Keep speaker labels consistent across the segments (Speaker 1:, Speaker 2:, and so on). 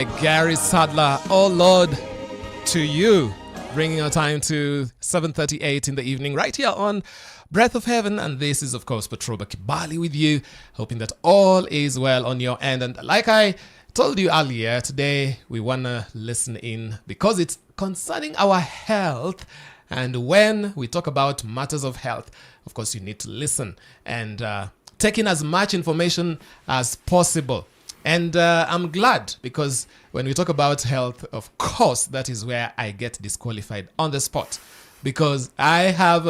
Speaker 1: Gary Sadler, oh Lord, to you, bringing our time to 7:38 in the evening, right here on Breath of Heaven. And this is, of course, Patroba Kibali with you, hoping that all is well on your end. And like I told you earlier, today we want to listen in because it's concerning our health. And when we talk about matters of health, of course, you need to listen and take in as much information as possible. And I'm glad because when we talk about health, of course, that is where I get disqualified on the spot because I have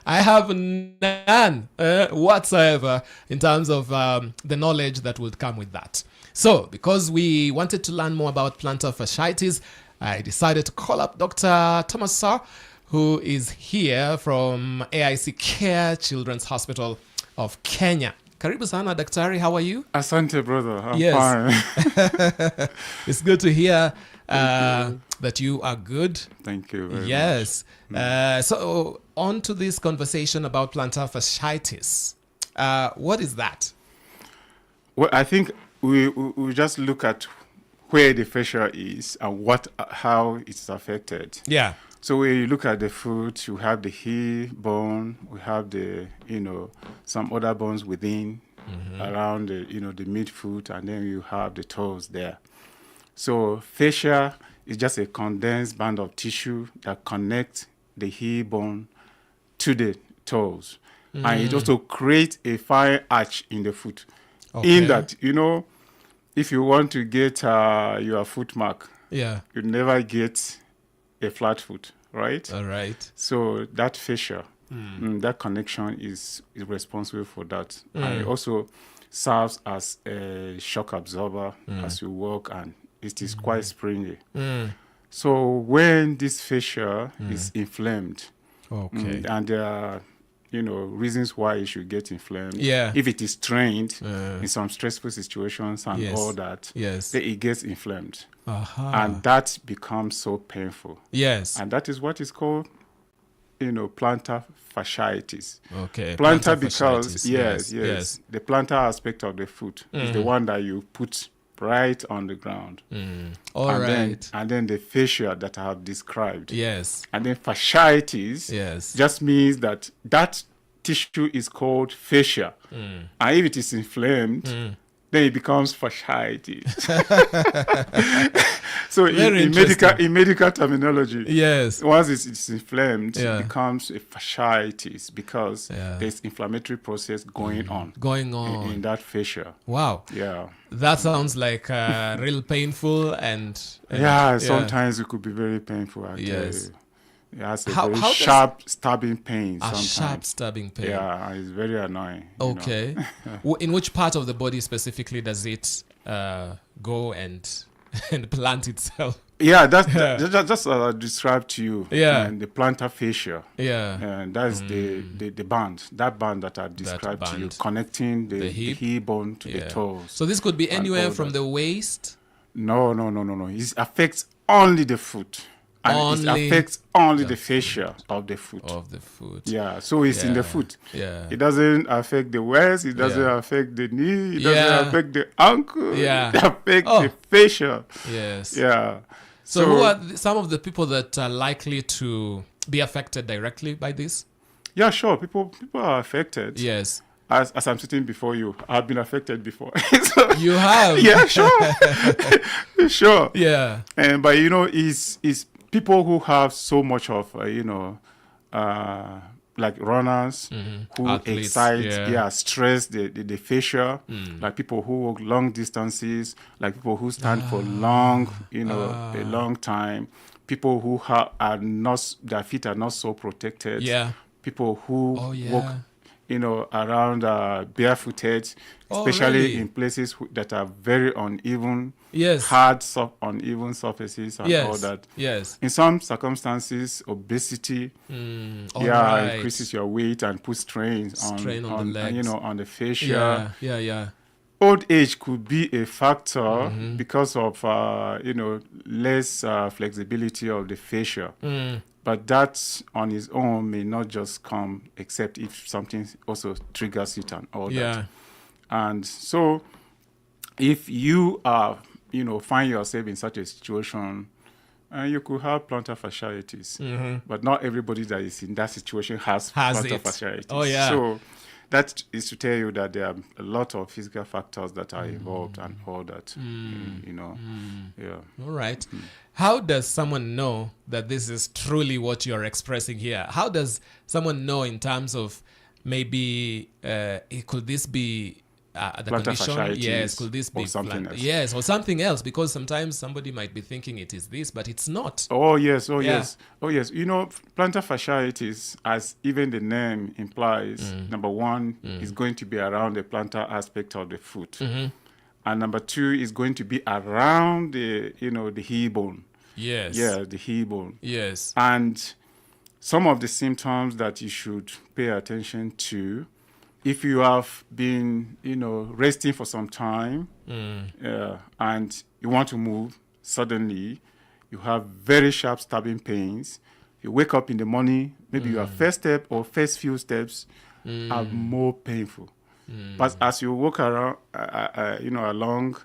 Speaker 1: I have none whatsoever in terms of the knowledge that would come with that. So because we wanted to learn more about plantar fasciitis, I decided to call up Dr. Thomas Sough, who is here from AIC-Cure Children's Hospital of Kenya. Karibu sana, Daktari. How are you?
Speaker 2: Asante, brother. I'm fine.
Speaker 1: It's good to hear that you are good.
Speaker 2: Thank you very
Speaker 1: much. So on to this conversation about plantar fasciitis. What is that?
Speaker 2: Well, I think we just look at where the fascia is and how it's affected.
Speaker 1: Yeah.
Speaker 2: So when you look at the foot, you have the heel bone, we have the, some other bones within, around the, the midfoot, and then you have the toes there. So fascia is just a condensed band of tissue that connects the heel bone to the toes. And it also creates a fine arch in the foot. Okay. In that, if you want to get your foot mark, you never get a flat foot, right?
Speaker 1: All right.
Speaker 2: So that fascia, that connection is responsible for that. And it also serves as a shock absorber as you walk, and it is quite springy. So when this fascia is inflamed, and there are reasons why it should get inflamed.
Speaker 1: Yeah.
Speaker 2: If it is strained in some stressful situations and all that, then it gets inflamed. And that becomes so painful.
Speaker 1: Yes.
Speaker 2: And that is what is called, plantar fasciitis.
Speaker 1: Okay.
Speaker 2: Plantar because, yes. The plantar aspect of the foot is the one that you put right on the ground.
Speaker 1: All right.
Speaker 2: And then the fascia that I have described.
Speaker 1: Yes.
Speaker 2: And then fasciitis just means that tissue is called fascia. And if it is inflamed, then it becomes fasciitis. So in medical terminology, once it's inflamed, it becomes a fasciitis because there's inflammatory process going on in that fascia.
Speaker 1: Wow.
Speaker 2: Yeah.
Speaker 1: That sounds like real painful and
Speaker 2: sometimes it could be very painful actually.
Speaker 1: Yes.
Speaker 2: It has a very sharp stabbing pain sometimes.
Speaker 1: Sharp stabbing pain.
Speaker 2: Yeah, it's very annoying.
Speaker 1: Okay. In which part of the body specifically does it go and plant itself?
Speaker 2: Yeah, that's what I described to you.
Speaker 1: Yeah.
Speaker 2: And the plantar fascia.
Speaker 1: Yeah.
Speaker 2: And that's the band, that band that I've described to you, connecting the heel bone to the toes.
Speaker 1: So this could be anywhere from the waist?
Speaker 2: No. It affects only the foot. And it affects only the fascia of the foot. Yeah, so it's in the foot.
Speaker 1: Yeah.
Speaker 2: It doesn't affect the waist. It doesn't affect the knee. It doesn't affect the ankle.
Speaker 1: Yeah.
Speaker 2: It affects the fascia.
Speaker 1: Yes.
Speaker 2: Yeah.
Speaker 1: So who are some of the people that are likely to be affected directly by this?
Speaker 2: Yeah, sure. People are affected.
Speaker 1: Yes.
Speaker 2: As I'm sitting before you, I've been affected before.
Speaker 1: So, you have?
Speaker 2: Yeah, sure. Sure.
Speaker 1: Yeah.
Speaker 2: But it's people who have so much of, like runners who
Speaker 1: athletes,
Speaker 2: stress the fascia, like people who walk long distances, like people who stand for long, a long time, people who their feet are not so protected, people who walk, around barefooted, especially in places that are very uneven, hard, uneven surfaces and all that.
Speaker 1: Yes.
Speaker 2: In some circumstances, obesity, increases your weight and puts strain on the legs, on the fascia.
Speaker 1: Yeah.
Speaker 2: Old age could be a factor because of, less flexibility of the fascia. But that on its own may not just come except if something also triggers it and all that. And so if you are, find yourself in such a situation, you could have plantar fasciitis, but not everybody that is in that situation has plantar
Speaker 1: it.
Speaker 2: fasciitis.
Speaker 1: Oh, yeah.
Speaker 2: So that is to tell you that there are a lot of physical factors that are involved and all that. Yeah.
Speaker 1: All right. How does someone know that this is truly what you're expressing here? How does someone know in terms of maybe could this be the
Speaker 2: Plantar
Speaker 1: condition?
Speaker 2: fasciitis,
Speaker 1: Yes. Could this be
Speaker 2: or something else?
Speaker 1: Yes, or something else? Because sometimes somebody might be thinking it is this, but it's not.
Speaker 2: Oh yes,
Speaker 1: Yeah.
Speaker 2: yes. Plantar fasciitis, as even the name implies, number one is going to be around the plantar aspect of the foot, and number two is going to be around the the heel bone.
Speaker 1: Yes.
Speaker 2: Yeah, the heel bone.
Speaker 1: Yes.
Speaker 2: And some of the symptoms that you should pay attention to, if you have been resting for some time, and you want to move suddenly, you have very sharp stabbing pains. You wake up in the morning, maybe your first step or first few steps are more painful. But as you walk around, along,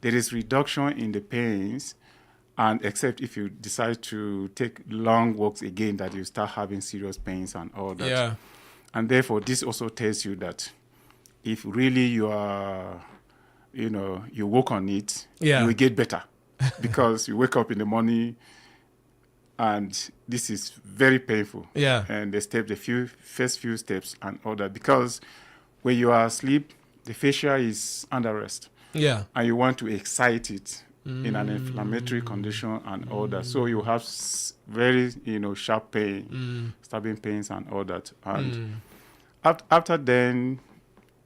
Speaker 2: there is reduction in the pains, and except if you decide to take long walks again, that you start having serious pains and all that.
Speaker 1: Yeah.
Speaker 2: And therefore, this also tells you that if really you are, you work on it,
Speaker 1: Yeah.
Speaker 2: you will get better, because you wake up in the morning and this is very painful.
Speaker 1: Yeah.
Speaker 2: And the first few steps and all that, because when you are asleep, the fascia is under rest.
Speaker 1: Yeah.
Speaker 2: And you want to excite it in an inflammatory condition and all that. So you have very, sharp pain, stabbing pains and all that. And after then,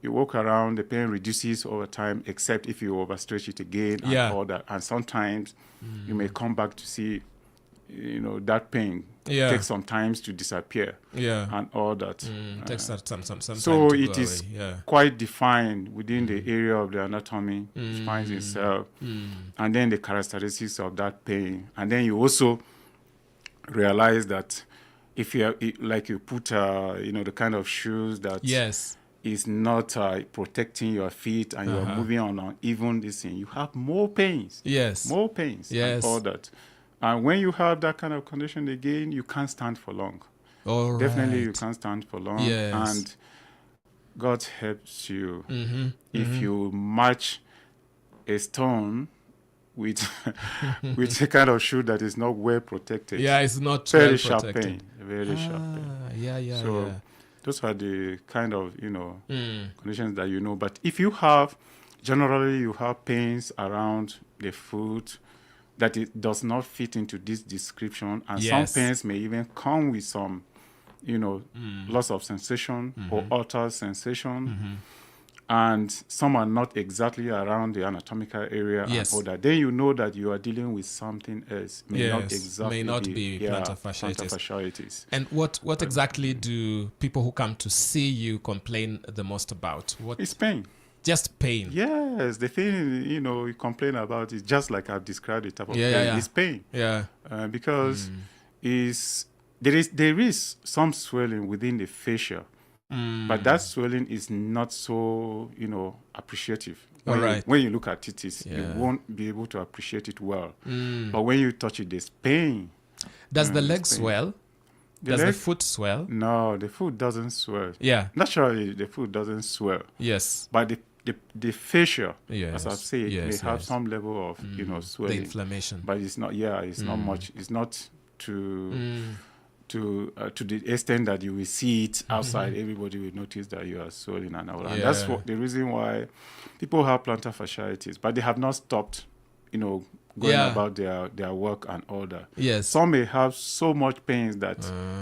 Speaker 2: you walk around, the pain reduces over time, except if you overstretch it again and all that. And sometimes you may come back to see, that pain takes some time to disappear and all that.
Speaker 1: Takes some time
Speaker 2: so
Speaker 1: to
Speaker 2: it
Speaker 1: go
Speaker 2: is
Speaker 1: away. Yeah.
Speaker 2: quite defined within the area of the anatomy, spine itself, and then the characteristics of that pain. And then you also realize that if you put the kind of shoes that is not protecting your feet, and you're moving on even this thing, you have more pains. More pains and all that. And when you have that kind of condition again, you can't stand for long. Definitely you can't stand for long. And God helps you if you match a stone with with a kind of shoe that is not well protected.
Speaker 1: Yeah, it's not
Speaker 2: very
Speaker 1: well
Speaker 2: sharp
Speaker 1: protected.
Speaker 2: pain. Very sharp pain. So those are the kind of conditions that But if you have, generally you have pains around the foot that it does not fit into this description, and some pains may even come with some loss of sensation or altered sensation, and some are not exactly around the anatomical area and all that. Then you know that you are dealing with something else. May not be
Speaker 1: plantar fasciitis. And what exactly do people who come to see you complain the most about?
Speaker 2: It's pain.
Speaker 1: Just pain.
Speaker 2: Yes, the thing you complain about is just like I've described the type of pain. It's pain. Because there is some swelling within the fascia, but that swelling is not so appreciative. When you look at it, you won't be able to appreciate it well. But when you touch it, there's pain.
Speaker 1: Does the leg swell? Does the foot swell?
Speaker 2: No, the foot doesn't swell. Naturally, the foot doesn't swell. But the fascia, as I've said, may have some level of swelling.
Speaker 1: The inflammation.
Speaker 2: But it's not. It's not much. It's not to the extent that you will see it outside. Everybody will notice that you are swelling and all. And that's the reason why people have plantar fasciitis, but they have not stopped, going about their work and all that. Some may have so much pain that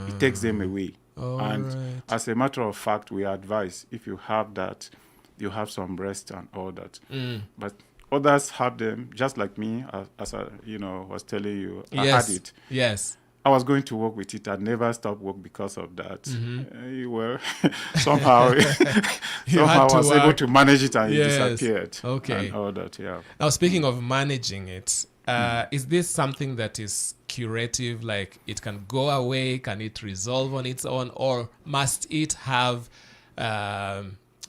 Speaker 2: it takes them away. As a matter of fact, we advise, if you have that, you have some rest and all that. But others have them, just like me, as I was telling you. I had it. I was going to work with it. I never stopped work because of that. Well, somehow I was able to manage it, and it disappeared. And all that,
Speaker 1: Now, speaking of managing it, is this something that is curative? Like, it can go away? Can it resolve on its own? Or must it have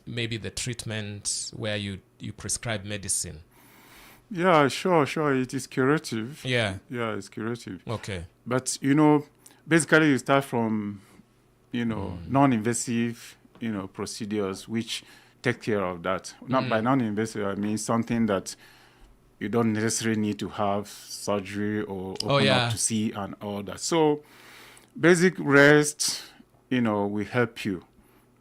Speaker 1: maybe the treatment where you prescribe medicine?
Speaker 2: Yeah, sure. It is curative.
Speaker 1: Yeah.
Speaker 2: Yeah, it's curative.
Speaker 1: Okay.
Speaker 2: But, basically you start from, non-invasive, procedures which take care of that. Not by non-invasive, I mean something that you don't necessarily need to have surgery or open up to see and all that. So basic rest, will help you.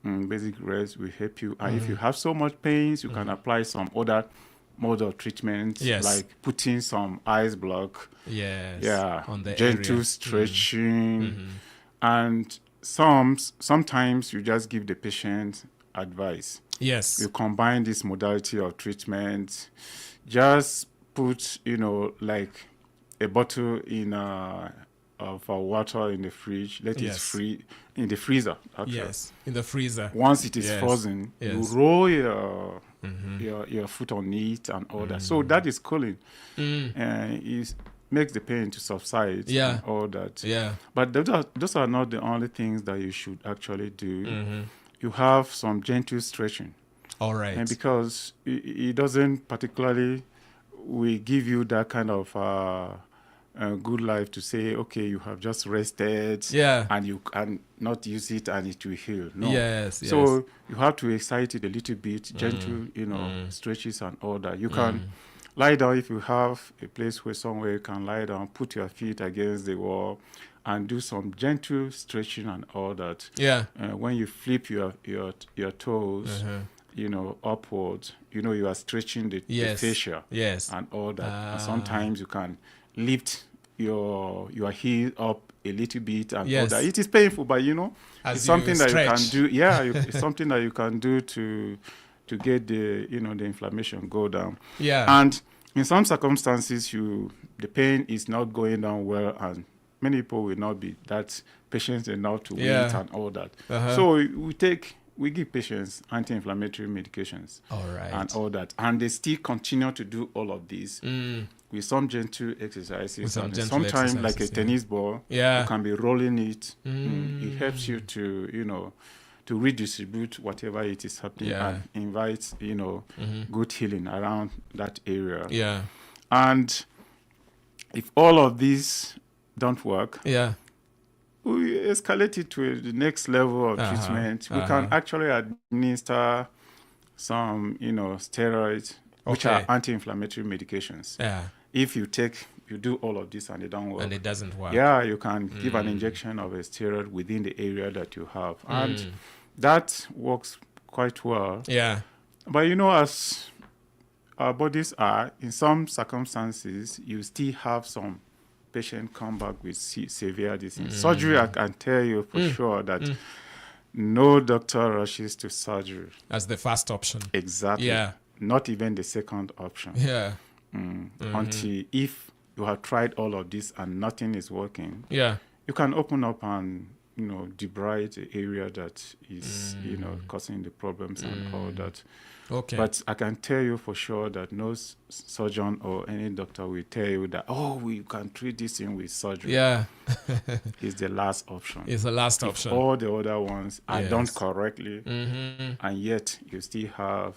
Speaker 2: Basic rest will help you. And if you have so much pains, you can apply some other mode of treatment, like putting some ice block.
Speaker 1: Yes.
Speaker 2: Yeah.
Speaker 1: On the
Speaker 2: gentle
Speaker 1: area.
Speaker 2: stretching. And sometimes you just give the patient advice.
Speaker 1: Yes.
Speaker 2: You combine this modality of treatment. Just put, like a bottle of water in the fridge. Let it free in the freezer. Actually.
Speaker 1: Yes, in the freezer.
Speaker 2: Once it is frozen, you roll your foot on it and all that. So that is cooling. It makes the pain to subside. And all that.
Speaker 1: Yeah.
Speaker 2: But those are not the only things that you should actually do. You have some gentle stretching.
Speaker 1: All right.
Speaker 2: And because it doesn't particularly will give you that kind of good life to say, okay, you have just rested, and you can not use it and it will heal. No.
Speaker 1: Yes.
Speaker 2: So you have to excite it a little bit, gentle, stretches and all that. You can lie down if you have a place where somewhere you can lie down, put your feet against the wall, and do some gentle stretching and all that.
Speaker 1: Yeah.
Speaker 2: When you flip your toes, upwards, you are stretching the fascia.
Speaker 1: Yes.
Speaker 2: And all that. And sometimes you can lift your heel up a little bit and all that. It is painful, but it's something that you can do. Yeah, it's something that you can do to get the the inflammation go down.
Speaker 1: Yeah.
Speaker 2: And in some circumstances, the pain is not going down well, and many people will not be that patient enough to wait and all that. So we give patients anti-inflammatory medications.
Speaker 1: All right.
Speaker 2: And all that. And they still continue to do all of this with some gentle exercises. Sometimes, like a tennis ball, you can be rolling it. It helps you to, to redistribute whatever it is happening and invite, good healing around that area.
Speaker 1: Yeah.
Speaker 2: And if all of these don't work, we escalate it to the next level of treatment. We can actually administer some, steroids, which are anti-inflammatory medications.
Speaker 1: Yeah.
Speaker 2: If you do all of this and it don't work.
Speaker 1: And it doesn't work.
Speaker 2: Yeah, you can give an injection of a steroid within the area that you have. And that works quite well.
Speaker 1: Yeah.
Speaker 2: But, as our bodies are, in some circumstances, you still have some patient come back with severe disease. Surgery, I can tell you for sure that no doctor rushes to surgery.
Speaker 1: As the first option.
Speaker 2: Exactly.
Speaker 1: Yeah.
Speaker 2: Not even the second option.
Speaker 1: Yeah.
Speaker 2: Until if you have tried all of this and nothing is working,
Speaker 1: you
Speaker 2: can open up and debride the area that is causing the problems and all that.
Speaker 1: Okay.
Speaker 2: But I can tell you for sure that no surgeon or any doctor will tell you that, we can treat this in with surgery.
Speaker 1: Yeah.
Speaker 2: It's the last option.
Speaker 1: It's the last option.
Speaker 2: All the other ones are done correctly, and yet you still have,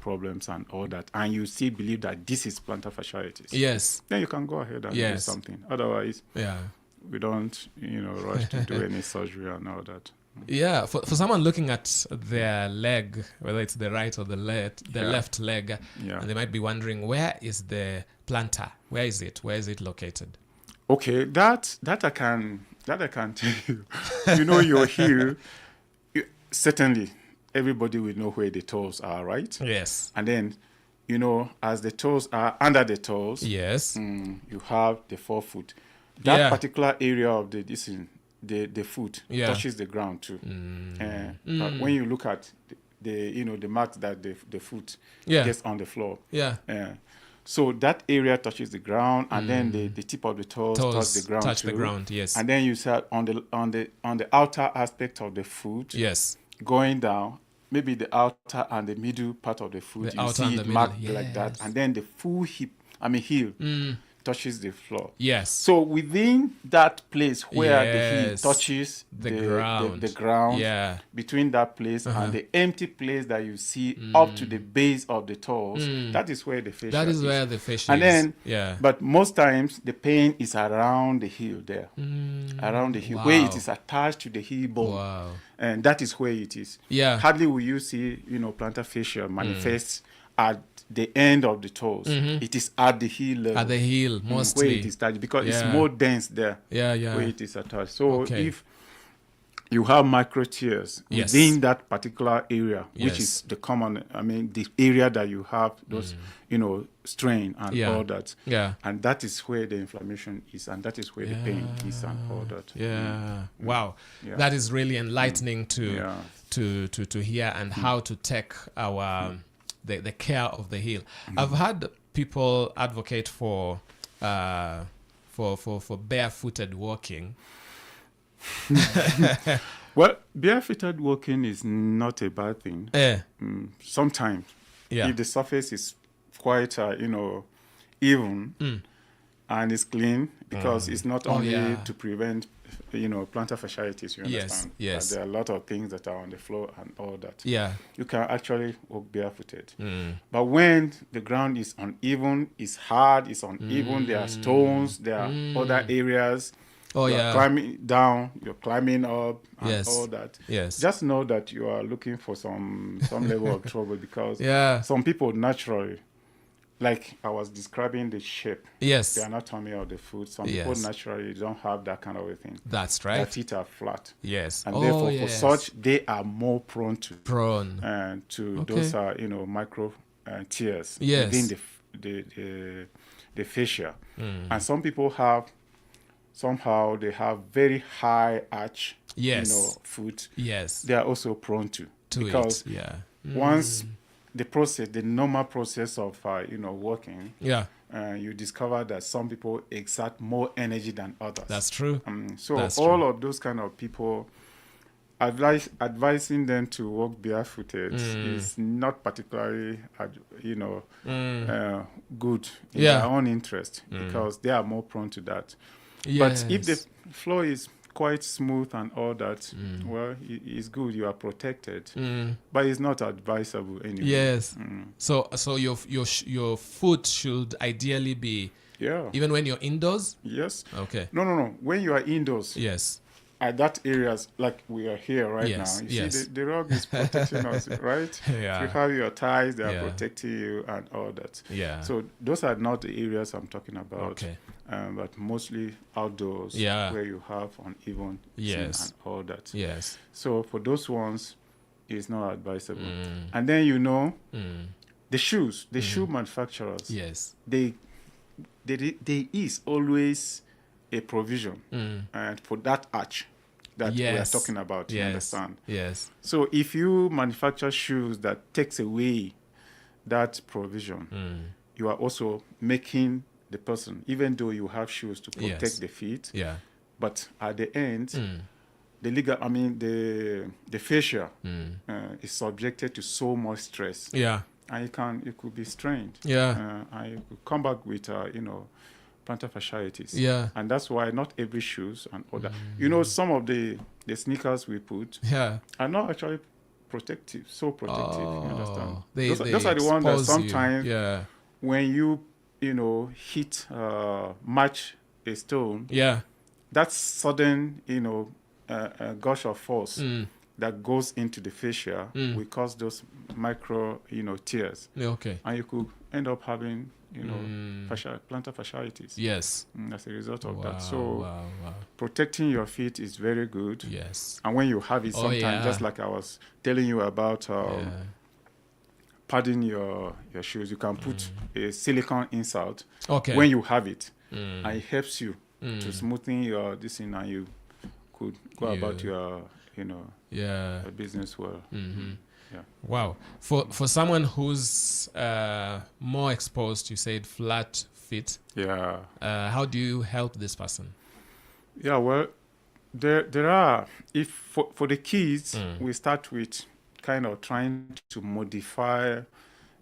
Speaker 2: problems and all that, and you still believe that this is plantar fasciitis.
Speaker 1: Yes.
Speaker 2: Then you can go ahead and do something. Otherwise, we don't, rush to do any surgery and all that.
Speaker 1: Yeah, for someone looking at their leg, whether it's the right or the left leg, and they might be wondering, where is the plantar? Where is it? Where is it located?
Speaker 2: Okay, that I can tell you. Your heel. Certainly, everybody will know where the toes are, right?
Speaker 1: Yes.
Speaker 2: And then, as the toes are under the toes,
Speaker 1: yes,
Speaker 2: you have the forefoot. That particular area of the foot touches the ground too. But when you look at the marks that the foot gets on the floor, so that area touches the ground, and then the tip of the toes touch the ground
Speaker 1: touch
Speaker 2: too.
Speaker 1: the ground, yes.
Speaker 2: And then you start on the outer aspect of the foot, going down. Maybe the outer and the middle part of the foot, you see it marked like that, and then the full heel touches the floor.
Speaker 1: Yes.
Speaker 2: So within that place where the heel
Speaker 1: Yes.
Speaker 2: touches
Speaker 1: The ground.
Speaker 2: the ground,
Speaker 1: Yeah.
Speaker 2: between that place and the empty place that you see up to the base of the toes, that is where the fascia
Speaker 1: That is where the fascia
Speaker 2: and
Speaker 1: is.
Speaker 2: then,
Speaker 1: Yeah.
Speaker 2: but most times the pain is around the heel there, around the heel, where it is attached to the heel bone.
Speaker 1: Wow.
Speaker 2: And that is where it is.
Speaker 1: Yeah.
Speaker 2: Hardly will you see, plantar fascia manifest at the end of the toes. It is at the heel level.
Speaker 1: At the heel, mostly.
Speaker 2: Where it is attached, because it's more dense there.
Speaker 1: Yeah, yeah.
Speaker 2: Where it is attached. So if you have micro tears within that particular area, which is the common, the area that you have those, strain and all that.
Speaker 1: Yeah.
Speaker 2: And that is where the inflammation is, and that is where the pain is and all that.
Speaker 1: Yeah. Wow. Yeah. That is really enlightening to hear, and how to take our the care of the heel. I've had people advocate for barefooted walking.
Speaker 2: Well, barefooted walking is not a bad thing. Sometimes, if the surface is quite, even and it's clean, because it's not only to prevent, plantar fasciitis. You understand?
Speaker 1: Yes.
Speaker 2: There are a lot of things that are on the floor and all that.
Speaker 1: Yeah.
Speaker 2: You can actually walk barefooted. But when the ground is uneven, it's hard, it's uneven, there are stones, there are other areas. You're climbing down, you're climbing up, and all that.
Speaker 1: Yes.
Speaker 2: Just know that you are looking for some level of trouble, because some people naturally, like I was describing the shape, the anatomy of the foot, some people naturally don't have that kind of a thing.
Speaker 1: That's right.
Speaker 2: Their feet are flat.
Speaker 1: Yes.
Speaker 2: And therefore, for such, they are more prone to those micro tears within the fascia. And some people somehow they have very high arch, foot.
Speaker 1: Yes.
Speaker 2: They are also prone to because once the normal process of walking, you discover that some people exert more energy than others.
Speaker 1: That's true.
Speaker 2: That's all of those kind of people, advising them to walk barefooted is not particularly good in their own interest, because they are more prone to that. But if the floor is quite smooth and all that, well, it's good. You are protected, but it's not advisable anyway.
Speaker 1: Yes. So your foot should ideally be even when you're indoors.
Speaker 2: Yes.
Speaker 1: Okay.
Speaker 2: No. When you are indoors.
Speaker 1: Yes.
Speaker 2: At that areas, like we are here right now, you see the rug is protecting us, right?
Speaker 1: Yeah.
Speaker 2: You have your ties, they are protecting you and all that.
Speaker 1: Yeah.
Speaker 2: So those are not the areas I'm talking about.
Speaker 1: Okay.
Speaker 2: But mostly outdoors, where you have uneven and all that.
Speaker 1: Yes.
Speaker 2: So for those ones, it's not advisable. And then the shoes, the shoe manufacturers.
Speaker 1: Yes.
Speaker 2: There is always a provision and for that arch that we are talking about. You understand?
Speaker 1: Yes.
Speaker 2: So if you manufacture shoes that takes away that provision, you are also making the person, even though you have shoes to protect the feet, but at the end, the fascia is subjected to so much stress. Yeah. And it could be strained. Yeah. And you could come back with plantar fasciitis. Yeah. And that's why not every shoes and other. Some of the sneakers we put are not actually protective. You understand? Those are the ones that sometimes when you hit match a stone, that sudden gush of force that goes into the fascia will cause those micro tears. Okay. And you could end up having plantar fasciitis. Yes. As a result of that. So protecting your feet is very good. Yes. And when you have it sometimes, just like I was telling you about padding your shoes, you can put a silicone insert when you have it. And it helps you to smoothen your this thing, and you could go about your your business well. Yeah. Wow. For someone who's more exposed, you said flat feet. Yeah. How do you help this person? Yeah. Well, there are. If for the kids, we start with kind of trying to modify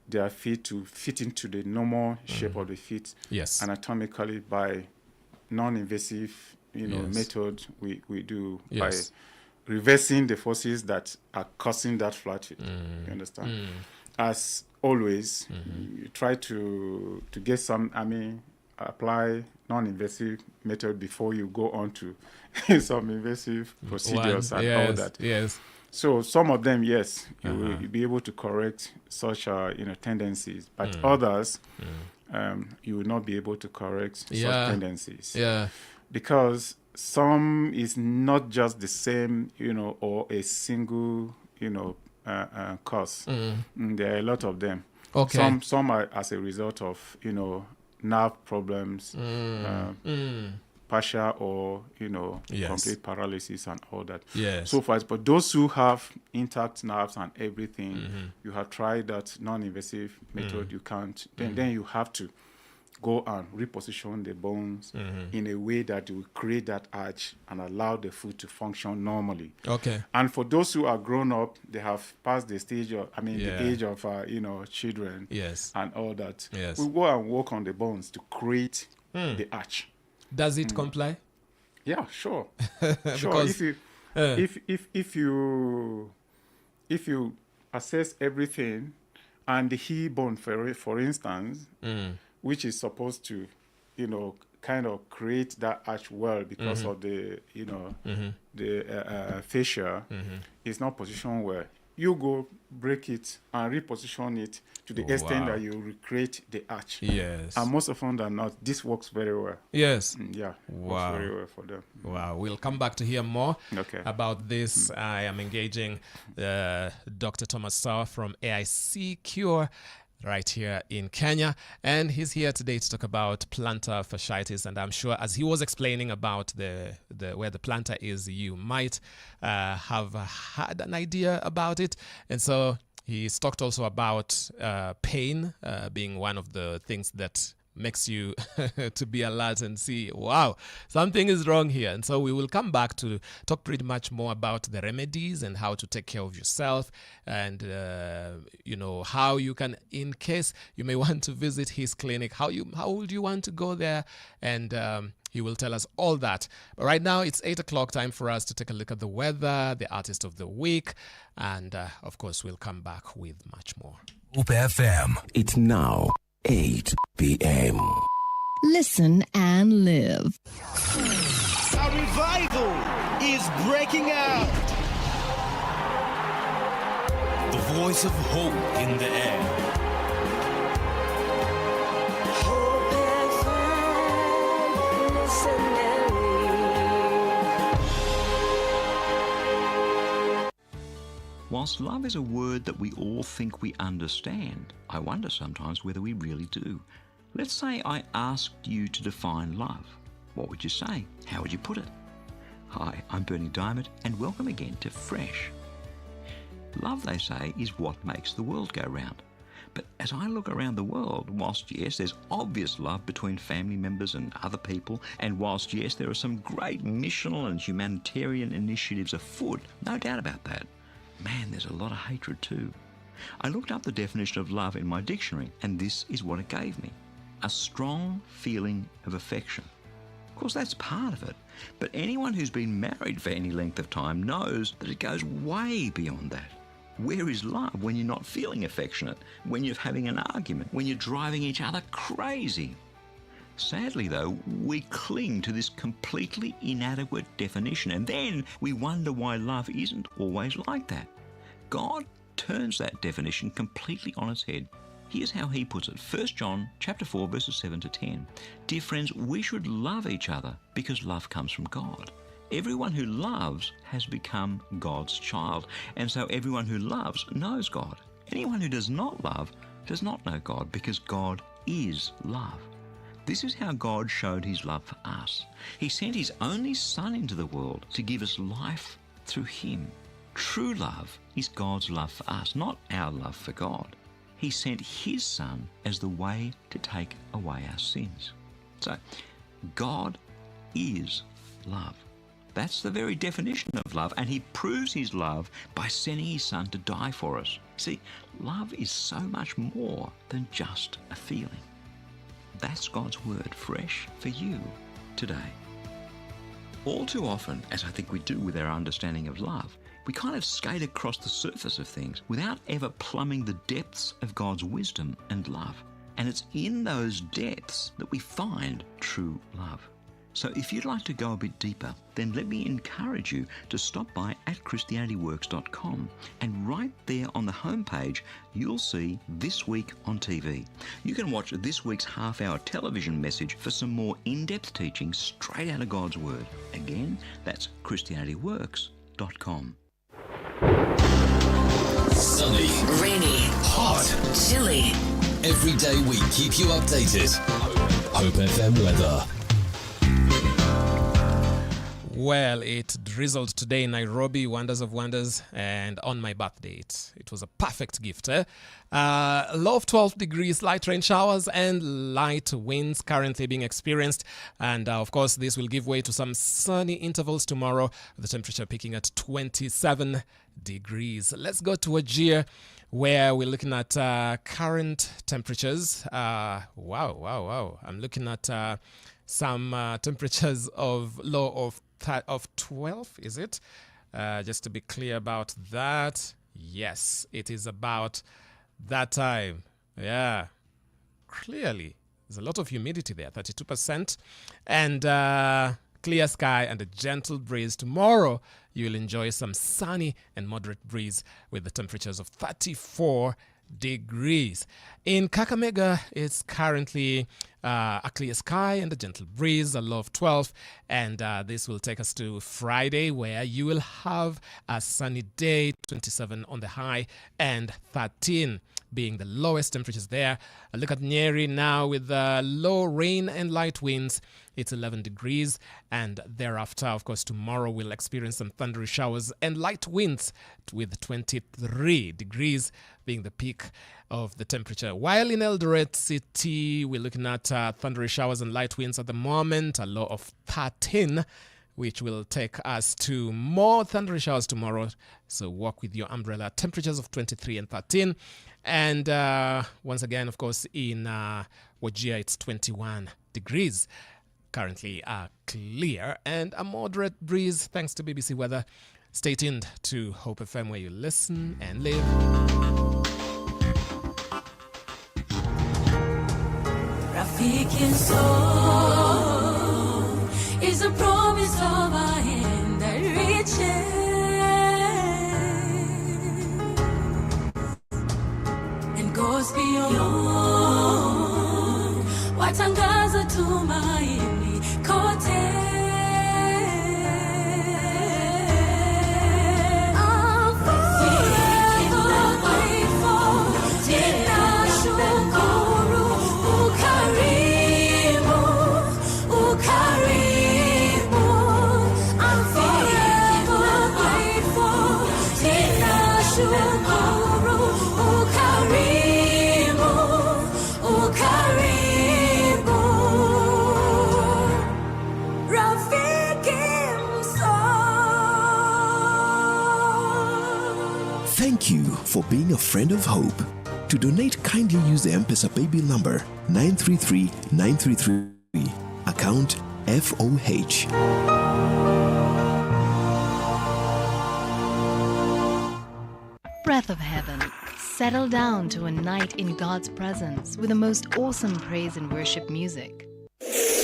Speaker 2: their feet to fit into the normal shape of the feet
Speaker 1: Yes.
Speaker 2: anatomically by non-invasive,
Speaker 1: Yes.
Speaker 2: method we do
Speaker 1: Yes.
Speaker 2: by reversing the forces that are causing that flat feet. You understand? As always, you try to get some, apply non-invasive method before you go on to some invasive procedures and all that.
Speaker 1: Yes.
Speaker 2: So some of them, yes, you will be able to correct such tendencies, but others, you will not be able to correct such tendencies.
Speaker 1: Yeah.
Speaker 2: Because some is not just the same, or a single, cause. There are a lot of them.
Speaker 1: Okay.
Speaker 2: Some are as a result of, nerve problems, partial or, complete paralysis and all that.
Speaker 1: Yes.
Speaker 2: So far, but those who have intact nerves and everything, you have tried that non-invasive method, you can't. Then you have to go and reposition the bones in a way that will create that arch and allow the foot to function normally.
Speaker 1: Okay.
Speaker 2: And for those who are grown up, they have passed the stage of, the age of, children.
Speaker 1: Yes.
Speaker 2: And all that.
Speaker 1: Yes.
Speaker 2: We go and work on the bones to create the arch.
Speaker 1: Does it comply?
Speaker 2: Yeah, sure. Sure.
Speaker 1: Because,
Speaker 2: If you assess everything, and the heel bone, for instance, which is supposed to, kind of create that arch well because of the, the fascia, is not positioned well. You go break it and reposition it to the extent that you recreate the arch.
Speaker 1: Yes.
Speaker 2: And most often than not, this works very well.
Speaker 1: Yes.
Speaker 2: Yeah. Works very well for them.
Speaker 1: Wow. We'll come back to hear more about this. I am engaging Dr. Thomas Sough from AIC-Cure right here in Kenya, and he's here today to talk about plantar fasciitis. And I'm sure, as he was explaining about the where the plantar is, you might have had an idea about it. And so he's talked also about pain being one of the things that makes you to be alert and see, wow, something is wrong here. And so we will come back to talk pretty much more about the remedies and how to take care of yourself, and how you can, in case you may want to visit his clinic, how would you want to go there, and he will tell us all that. But right now it's 8 o'clock, time for us to take a look at the weather, the artist of the week, and of course we'll come back with much more.
Speaker 3: Hope FM. It's now 8 p.m.
Speaker 4: Listen and live.
Speaker 5: A revival is breaking out.
Speaker 3: The voice of hope in the air.
Speaker 6: Hope FM, missionary.
Speaker 7: Whilst love is a word that we all think we understand, I wonder sometimes whether we really do. Let's say I asked you to define love. What would you say? How would you put it? Hi, I'm Bernie Diamond, and welcome again to Fresh. Love, they say, is what makes the world go round. But as I look around the world, whilst yes, there's obvious love between family members and other people, and whilst yes, there are some great missional and humanitarian initiatives afoot, no doubt about that, man, there's a lot of hatred too. I looked up the definition of love in my dictionary, and this is what it gave me: a strong feeling of affection. Of course, that's part of it, but anyone who's been married for any length of time knows that it goes way beyond that. Where is love when you're not feeling affectionate, when you're having an argument, when you're driving each other crazy? Sadly, though, we cling to this completely inadequate definition, and then we wonder why love isn't always like that. God turns that definition completely on its head. Here's how he puts it. 1 John chapter 4, verses 7 to 10. Dear friends, we should love each other because love comes from God. Everyone who loves has become God's child, and so everyone who loves knows God. Anyone who does not love does not know God, because God is love. This is how God showed his love for us. He sent his only Son into the world to give us life through him. True love is God's love for us, not our love for God. He sent his Son as the way to take away our sins. So, God is love. That's the very definition of love, and he proves his love by sending his son to die for us. See, love is so much more than just a feeling. That's God's word, fresh for you today. All too often, as I think we do with our understanding of love, we kind of skate across the surface of things without ever plumbing the depths of God's wisdom and love. And it's in those depths that we find true love. So if you'd like to go a bit deeper, then let me encourage you to stop by at ChristianityWorks.com, and right there on the homepage, you'll see This Week on TV. You can watch this week's half-hour television message for some more in-depth teaching straight out of God's Word. Again, that's ChristianityWorks.com.
Speaker 8: Sunny,
Speaker 6: Rainy,
Speaker 8: hot.
Speaker 6: chilly.
Speaker 8: Every day we keep you updated. Hope FM weather.
Speaker 1: Well, it drizzled today in Nairobi, wonders of wonders, and on my birthday, it was a perfect gift. Low of 12 degrees, light rain showers and light winds currently being experienced. And of course, this will give way to some sunny intervals tomorrow, the temperature peaking at 27 degrees. Let's go to Wajir, where we're looking at current temperatures. Wow. I'm looking at some temperatures of low of 12, is it? Just to be clear about that. Yes, it is about that time. Yeah, clearly. There's a lot of humidity there, 32%. And clear sky and a gentle breeze. Tomorrow, you'll enjoy some sunny and moderate breeze with the temperatures of 34 degrees. In Kakamega, it's currently a clear sky and a gentle breeze, a low of 12, and this will take us to Friday, where you will have a sunny day, 27 on the high and 13 being the lowest temperatures there. A look at Nyeri now with low rain and light winds. It's 11 degrees, and thereafter, of course, tomorrow we'll experience some thundery showers and light winds with 23 degrees being the peak of the temperature. While in Eldoret City, we're looking at thundery showers and light winds at the moment, a low of 13, which will take us to more thundery showers tomorrow. So walk with your umbrella. Temperatures of 23 and 13. And once again, of course, in Wajir, it's 21 degrees. Currently clear and a moderate breeze thanks to BBC Weather. Stay tuned to Hope FM, where you listen and live.
Speaker 9: Rafiki soul is a promise of a hand that reaches and goes beyond watangaza tumaini kote.
Speaker 3: Thank you for being a friend of Hope. To donate, kindly use the M-Pesa Baby number 933-933, account FOH.
Speaker 4: Breath of Heaven. Settle down to a night in God's presence with the most awesome praise and worship music.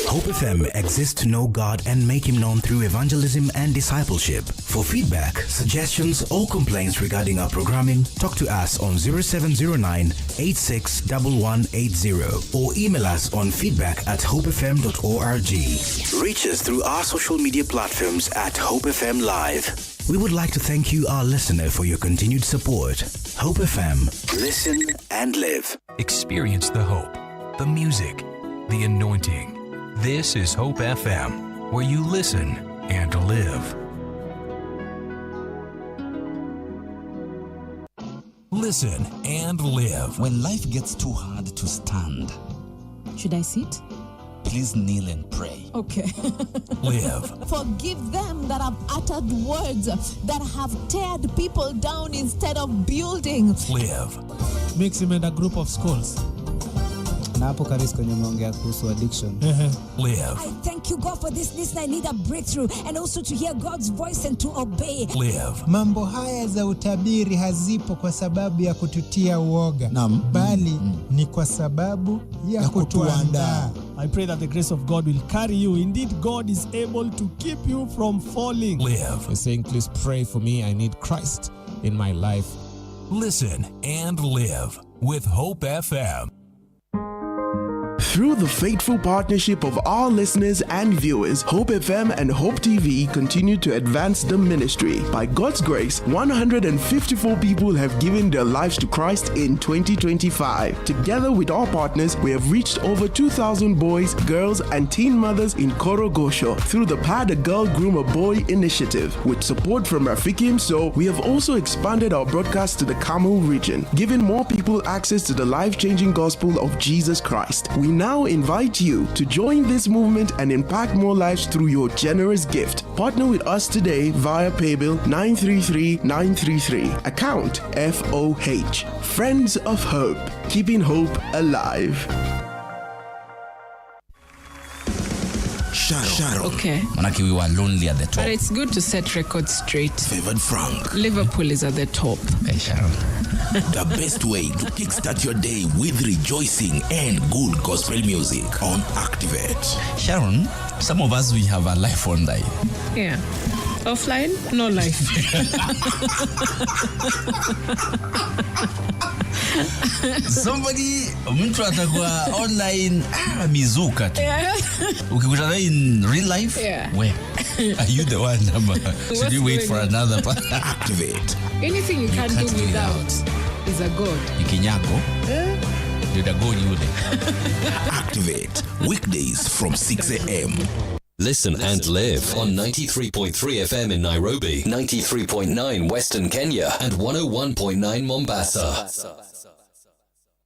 Speaker 10: Hope FM exists to know God and make Him known through evangelism and discipleship. For feedback, suggestions, or complaints regarding our programming, talk to us on 0709-861180 or email us on feedback@hopefm.org. Reach us through our social media platforms at Hope FM Live. We would like to thank you, our listener, for your continued support. Hope FM. Listen and live.
Speaker 11: Experience the hope, the music, the anointing. This is Hope FM, where you listen and live. Listen and live.
Speaker 12: When life gets too hard to stand,
Speaker 13: should I sit?
Speaker 12: please kneel and pray.
Speaker 13: Okay.
Speaker 11: Live.
Speaker 13: Forgive them that have uttered words that have teared people down instead of building.
Speaker 11: Live.
Speaker 14: Mix him in a group of schools.
Speaker 15: Na hapo Karis kwenye umeongea kuhusu addiction.
Speaker 11: Live.
Speaker 16: I thank you God for this listen. I need a breakthrough and also to hear God's voice and to obey.
Speaker 11: Live.
Speaker 17: Mambo haya za utabiri hazipo kwa sababu ya kututia uoga, bali ni kwa sababu ya kutuandaa.
Speaker 14: I pray that the grace of God will carry you. Indeed, God is able to keep you from falling.
Speaker 11: Live.
Speaker 1: You're saying, please pray for me. I need Christ in my life.
Speaker 11: Listen and live with Hope FM.
Speaker 18: Through the faithful partnership of our listeners and viewers, Hope FM and Hope TV continue to advance the ministry. By God's grace, 154 people have given their lives to Christ in 2025. Together with our partners, we have reached over 2,000 boys, girls, and teen mothers in Korogosho through the Pad a Girl Groom a Boy initiative. With support from Rafikim So, we have also expanded our broadcast to the Kamu region, giving more people access to the life-changing gospel of Jesus Christ. We now invite you to join this movement and impact more lives through your generous gift. Partner with us today via Paybill 933933. Account FOH. Friends of Hope. Keeping hope alive.
Speaker 12: Sharon.
Speaker 16: Okay.
Speaker 12: Manaki, we were lonely at the top.
Speaker 16: But it's good to set records straight.
Speaker 12: Favored Frank.
Speaker 16: Liverpool is at the top.
Speaker 12: Hey, Sharon.
Speaker 10: The best way to kickstart your day with rejoicing and good gospel music on Activate.
Speaker 12: Sharon, some of us, we have a life online.
Speaker 16: Yeah. Offline, no life.
Speaker 12: Somebody, mtu atakuwa online, mizuka tu.
Speaker 16: Yeah.
Speaker 12: Ukikutana in real life, where? Are you the one? Should you wait for another part?
Speaker 10: Activate.
Speaker 16: Anything you can't do without is a god.
Speaker 12: Ikinyako. You're the god, you
Speaker 10: Activate. Weekdays from 6 a.m.
Speaker 8: Listen and live on 93.3 FM in Nairobi, 93.9 Western Kenya, and 101.9 Mombasa.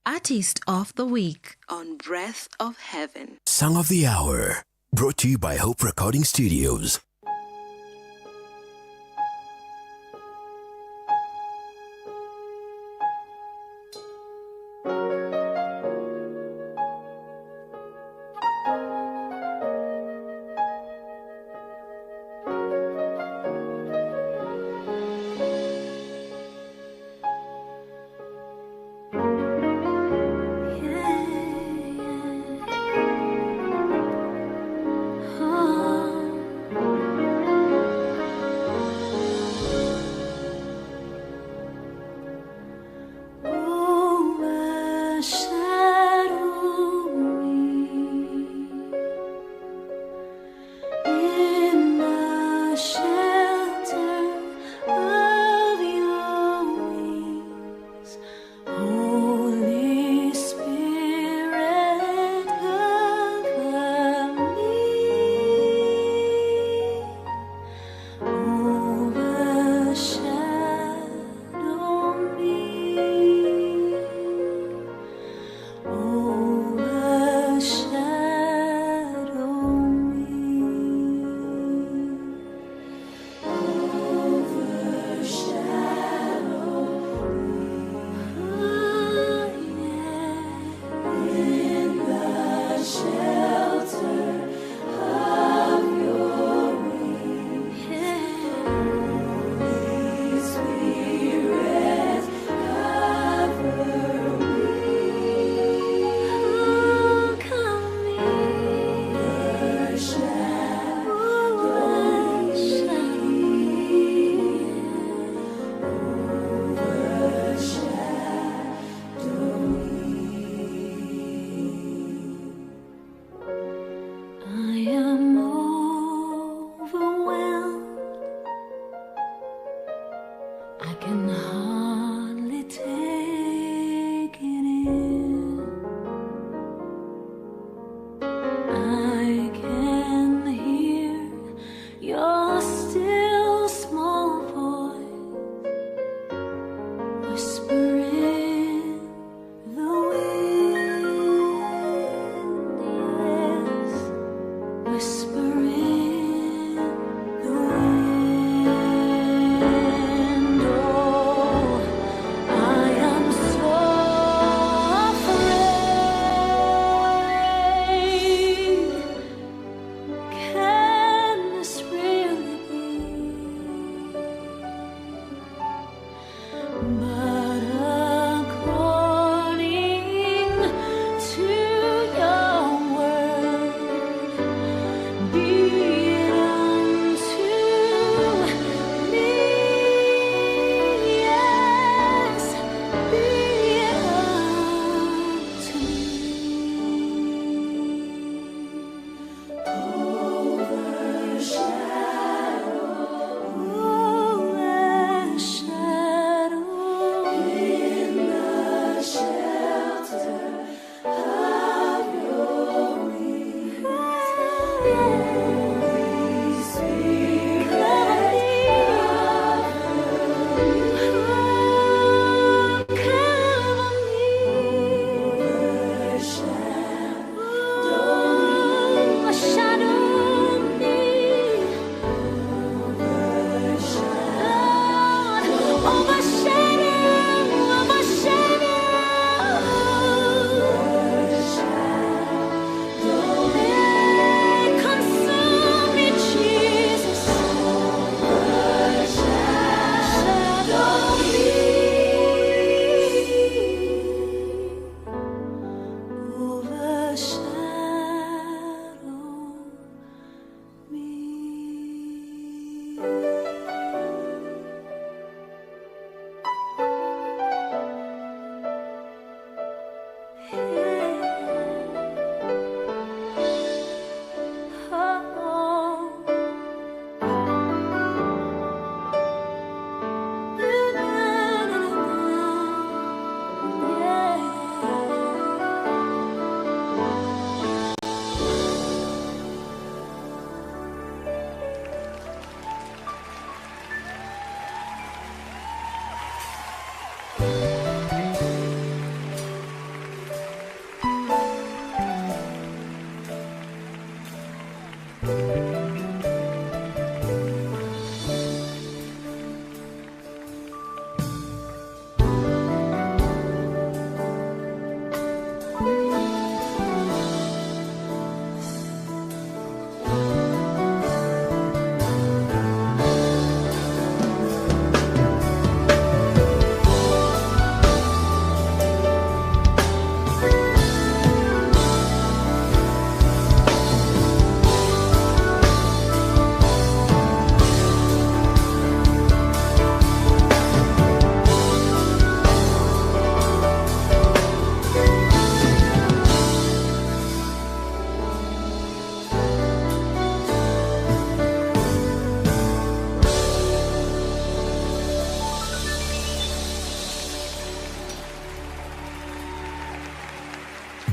Speaker 4: Artist of the Week on Breath of Heaven.
Speaker 3: Song of the Hour, brought to you by Hope Recording Studios.
Speaker 9: Oh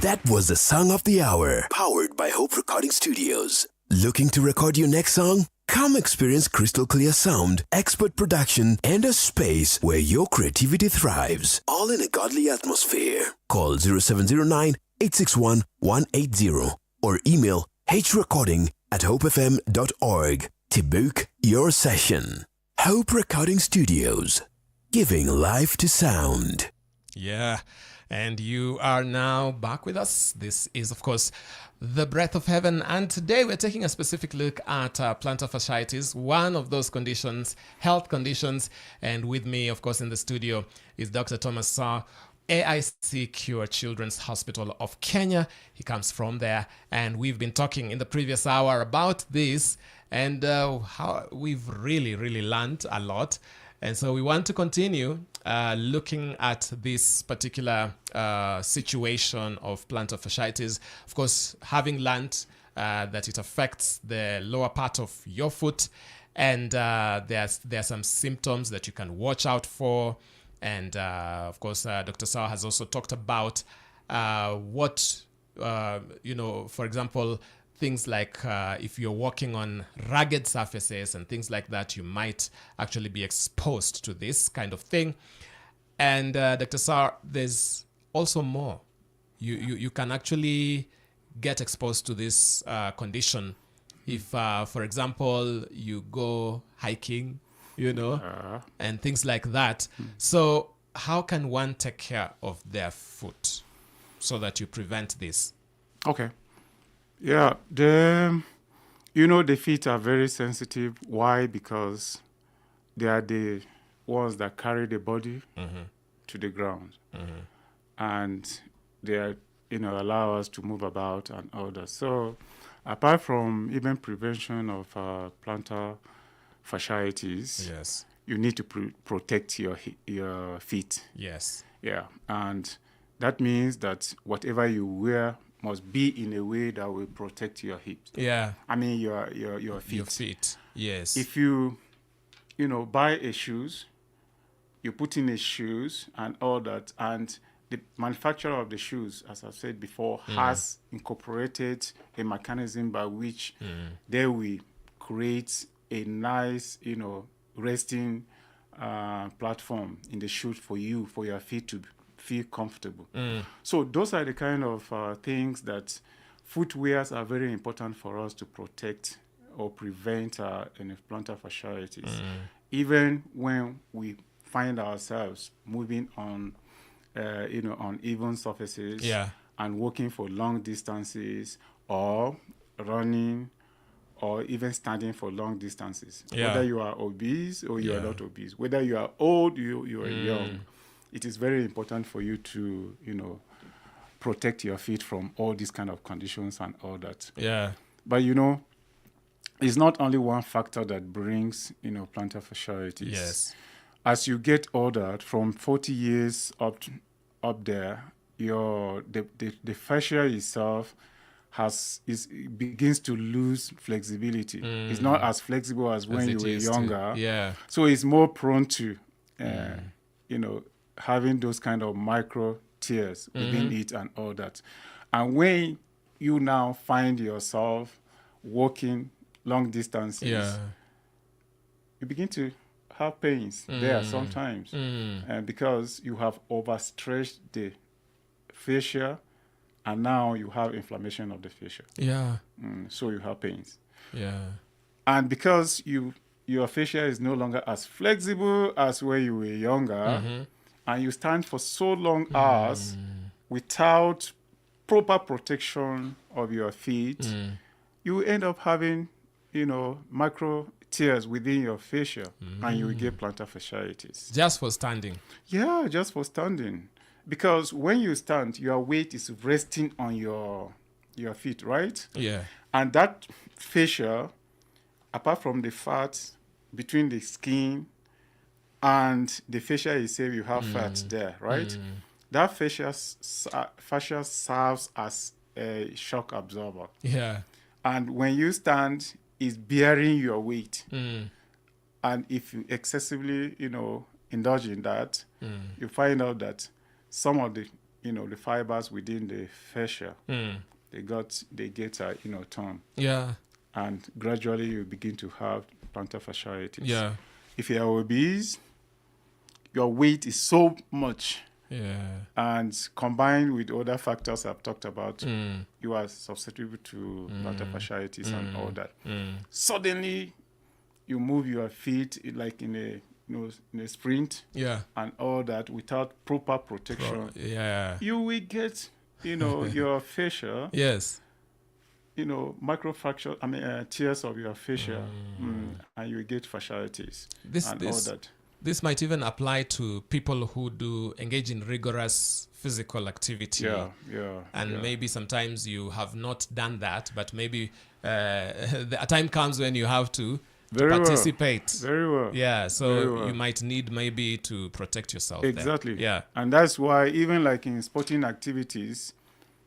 Speaker 3: That was the Song of the Hour, powered by Hope Recording Studios. Looking to record your next song? Come experience crystal clear sound, expert production, and a space where your creativity thrives. All in a godly atmosphere. Call 0709-861-180 or email hrecording@hopefm.org to book your session. Hope Recording Studios, giving life to sound.
Speaker 1: Yeah. And you are now back with us. This is, of course, The Breath of Heaven. And today we're taking a specific look at plantar fasciitis, one of those conditions, health conditions. And with me, of course, in the studio is Dr. Thomas Sough AIC-Cure Children's Hospital of Kenya. He comes from there. And we've been talking in the previous hour about this and how we've really learned a lot. And so we want to continue looking at this particular situation of plantar fasciitis. Of course, having learned that it affects the lower part of your foot, and there are some symptoms that you can watch out for. And of course, Dr. Sough has also talked about what, for example, things like if you're walking on rugged surfaces and things like that, you might actually be exposed to this kind of thing. And Dr. Sough, there's also more. You can actually get exposed to this condition if, for example, you go hiking, and things like that. So how can one take care of their foot so that you prevent this?
Speaker 2: Okay. Yeah, the feet are very sensitive. Why? Because they are the ones that carry the body to the ground. And they are, allow us to move about and all that. So apart from even prevention of plantar fasciitis,
Speaker 1: yes,
Speaker 2: you need to protect your feet.
Speaker 1: Yes.
Speaker 2: Yeah, and that means that whatever you wear must be in a way that will protect your hips.
Speaker 1: Yeah.
Speaker 2: I mean your feet.
Speaker 1: Your feet, yes.
Speaker 2: If you, buy a shoes, you put in a shoes and all that, and the manufacturer of the shoes, as I've said before, has incorporated a mechanism by which they will create a nice, resting platform in the shoe for your feet to feel comfortable. So those are the kind of things that footwears are very important for us to protect or prevent plantar fasciitis. Even when we find ourselves moving on, on even surfaces, and walking for long distances, or running, or even standing for long distances. Whether you are obese or you are not obese, whether you are old, you are young, it is very important for you to, protect your feet from all these kind of conditions and all that.
Speaker 1: Yeah.
Speaker 2: But, it's not only one factor that brings, plantar fasciitis.
Speaker 1: Yes.
Speaker 2: As you get older, from 40 years up there, the fascia itself begins to lose flexibility. It's not as flexible as when you were younger.
Speaker 1: Yeah.
Speaker 2: So it's more prone to, having those kind of micro tears within it and all that. And when you now find yourself walking long distances, you begin to have pains there sometimes, because you have overstretched the fascia, and now you have inflammation of the fascia.
Speaker 1: Yeah.
Speaker 2: So you have pains.
Speaker 1: Yeah.
Speaker 2: And because your fascia is no longer as flexible as when you were younger, and you stand for so long hours without proper protection of your feet, you end up having, micro tears within your fascia, and you will get plantar fasciitis.
Speaker 1: Just for standing?
Speaker 2: Yeah, just for standing. Because when you stand, your weight is resting on your feet, right?
Speaker 1: Yeah.
Speaker 2: And that fascia, apart from the fat between the skin and the fascia itself, you have fat there, right? That fascia serves as a shock absorber.
Speaker 1: Yeah.
Speaker 2: And when you stand, it's bearing your weight. And if you excessively, indulge in that, you find out that some of the, the fibers within the fascia, they get torn.
Speaker 1: Yeah.
Speaker 2: And gradually you begin to have plantar fasciitis.
Speaker 1: Yeah.
Speaker 2: If you are obese, your weight is so much.
Speaker 1: Yeah.
Speaker 2: And combined with other factors I've talked about, you are susceptible to plantar fasciitis and all that. Suddenly, you move your feet like in a sprint, and all that without proper protection. You will get, your fascia.
Speaker 1: Yes.
Speaker 2: Microfracture, tears of your fascia, and you get fasciitis all that.
Speaker 1: This might even apply to people who engage in rigorous physical activity. And maybe sometimes you have not done that, but maybe a time comes when you have to participate.
Speaker 2: Very well.
Speaker 1: Yeah, so you might need maybe to protect yourself.
Speaker 2: Exactly.
Speaker 1: Yeah.
Speaker 2: And that's why even like in sporting activities,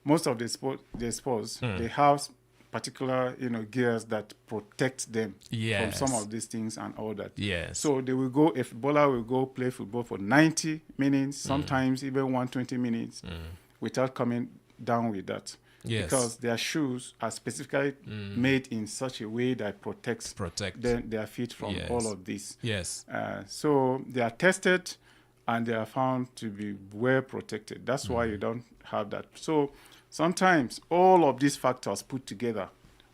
Speaker 2: most of the sports, they have particular, gears that protect them from some of these things and all that.
Speaker 1: Yes.
Speaker 2: So they will go, a footballer will go play football for 90 minutes, sometimes even 120 minutes, without coming down with that.
Speaker 1: Yes.
Speaker 2: Because their shoes are specifically made in such a way that protects their feet from all of this.
Speaker 1: Yes.
Speaker 2: So they are tested and they are found to be well protected. That's why you don't have that. So sometimes all of these factors put together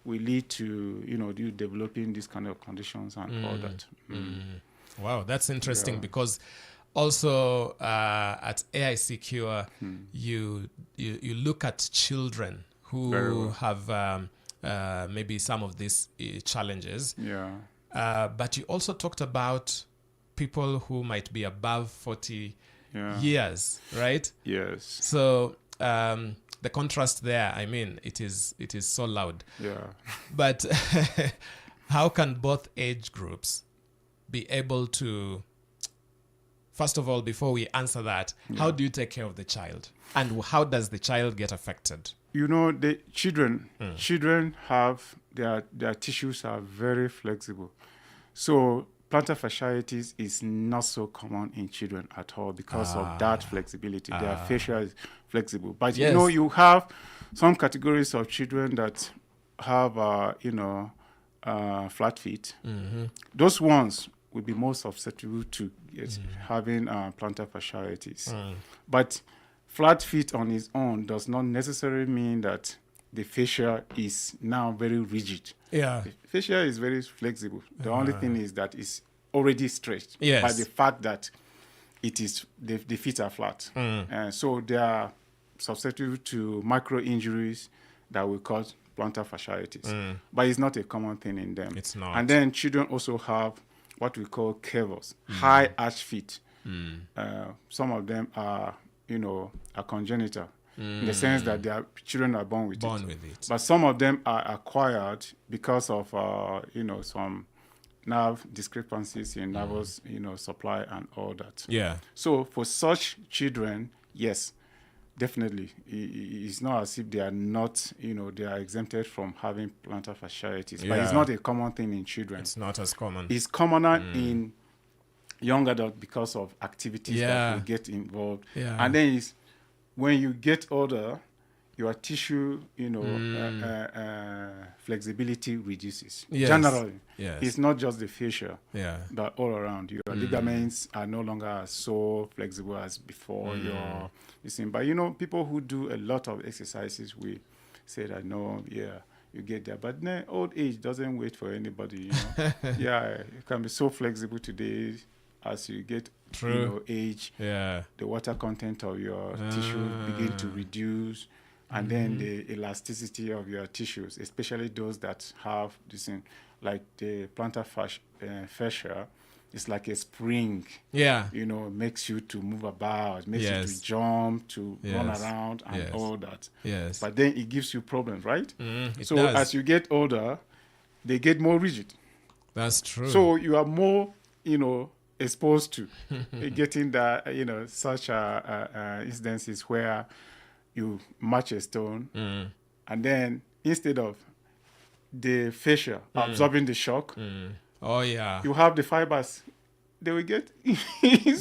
Speaker 2: will lead to, you developing these kind of conditions and all that.
Speaker 1: Wow, that's interesting because also at AIC-Cure, you look at children who have maybe some of these challenges.
Speaker 2: Yeah.
Speaker 1: But you also talked about people who might be above 40 years, right?
Speaker 2: Yes.
Speaker 1: So the contrast there, it is so loud.
Speaker 2: Yeah.
Speaker 1: But how can both age groups be able to, first of all, before we answer that, how do you take care of the child? And how does the child get affected?
Speaker 2: The children have, their tissues are very flexible. So plantar fasciitis is not so common in children at all because of that flexibility. Their fascia is flexible. But you have some categories of children that have flat feet. Those ones will be more susceptible to having plantar fasciitis. But flat feet on its own does not necessarily mean that the fascia is now very rigid.
Speaker 1: Yeah.
Speaker 2: The fascia is very flexible. The only thing is that it's already stretched
Speaker 1: Yes.
Speaker 2: by the fact that it is the feet are flat. So they are susceptible to micro injuries that will cause plantar fasciitis. But it's not a common thing in them.
Speaker 1: It's not.
Speaker 2: And then children also have what we call curvers, high arch feet. Some of them are congenital in the sense that their children are born with it. But some of them are acquired because of some nerve discrepancies in nervous supply and all that.
Speaker 1: Yeah.
Speaker 2: So for such children, yes, definitely, it's not as if they are not, they are exempted from having plantar fasciitis. But it's not a common thing in children.
Speaker 1: It's not as common.
Speaker 2: It's commoner in young adults because of activities that will get involved.
Speaker 1: Yeah.
Speaker 2: And then when you get older, your tissue, flexibility reduces.
Speaker 1: Yes.
Speaker 2: Generally,
Speaker 1: yes.
Speaker 2: It's not just the fascia,
Speaker 1: yeah.
Speaker 2: but all around. Your ligaments are no longer so flexible as before. But people who do a lot of exercises, we say that you get there. But then old age doesn't wait for anybody, you know. Yeah, you can be so flexible today as you get age.
Speaker 1: Yeah,
Speaker 2: the water content of your tissue begin to reduce, and then the elasticity of your tissues, especially those that have this thing, like the plantar fascia. It's like a spring.
Speaker 1: Yeah.
Speaker 2: You know, makes you to move about, makes you to jump, to run around, and all that.
Speaker 1: Yes.
Speaker 2: But then it gives you problems, right? So
Speaker 1: does.
Speaker 2: as you get older, they get more rigid.
Speaker 1: That's true.
Speaker 2: So you are more, you know, exposed to getting that, you know, such incidences where you match a stone, and then instead of the fascia absorbing the shock,
Speaker 1: oh yeah,
Speaker 2: you have the fibers, they will get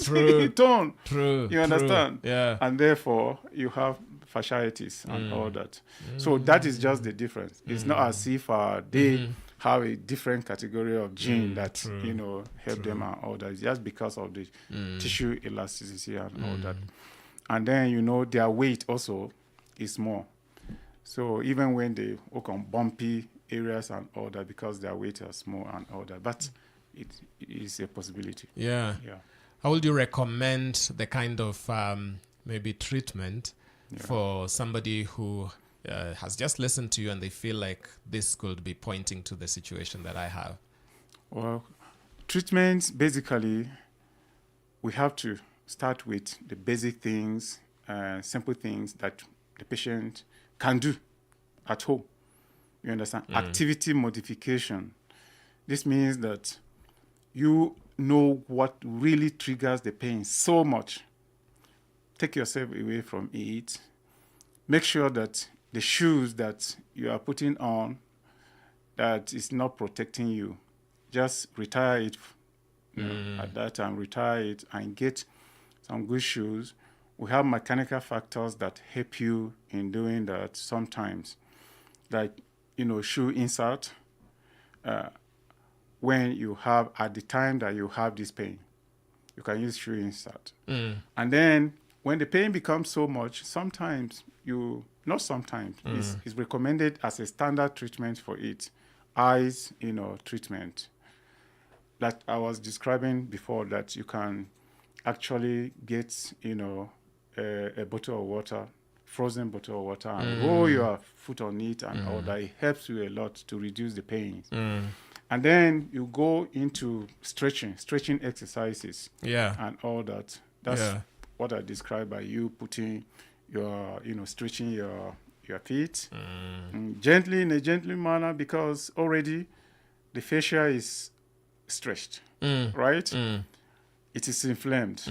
Speaker 1: True.
Speaker 2: torn.
Speaker 1: True.
Speaker 2: You understand?
Speaker 1: Yeah.
Speaker 2: And therefore you have fasciitis and all that. So that is just the difference. It's not as if they have a different category of gene that you know help them and all that. It's just because of the tissue elasticity and all that. And then you know their weight also is more. So even when they work on bumpy areas and all that, because their weight is small and all that, but it is a possibility.
Speaker 1: Yeah. How would you recommend the kind of maybe treatment for somebody who has just listened to you and they feel like this could be pointing to the situation that I have?
Speaker 2: Well, treatments, basically, we have to start with the basic things, simple things that the patient can do at home. You understand? Activity modification. This means that you know what really triggers the pain so much. Take yourself away from it. Make sure that the shoes that you are putting on that is not protecting you, just retire it at that time, retire it and get some good shoes. We have mechanical factors that help you in doing that sometimes, like, you know, shoe insert. When you have, at the time that you have this pain, you can use shoe insert. And then when the pain becomes so much, sometimes it's recommended as a standard treatment for it. Eyes, you know, treatment. That I was describing before, that you can actually get, you know, a bottle of water, frozen bottle of water, and roll your foot on it and all that. It helps you a lot to reduce the pain. And then you go into stretching exercises and all that. That's what I described by you putting your, you know, stretching your feet gently, in a gentle manner, because already the fascia is stretched, right? It is inflamed.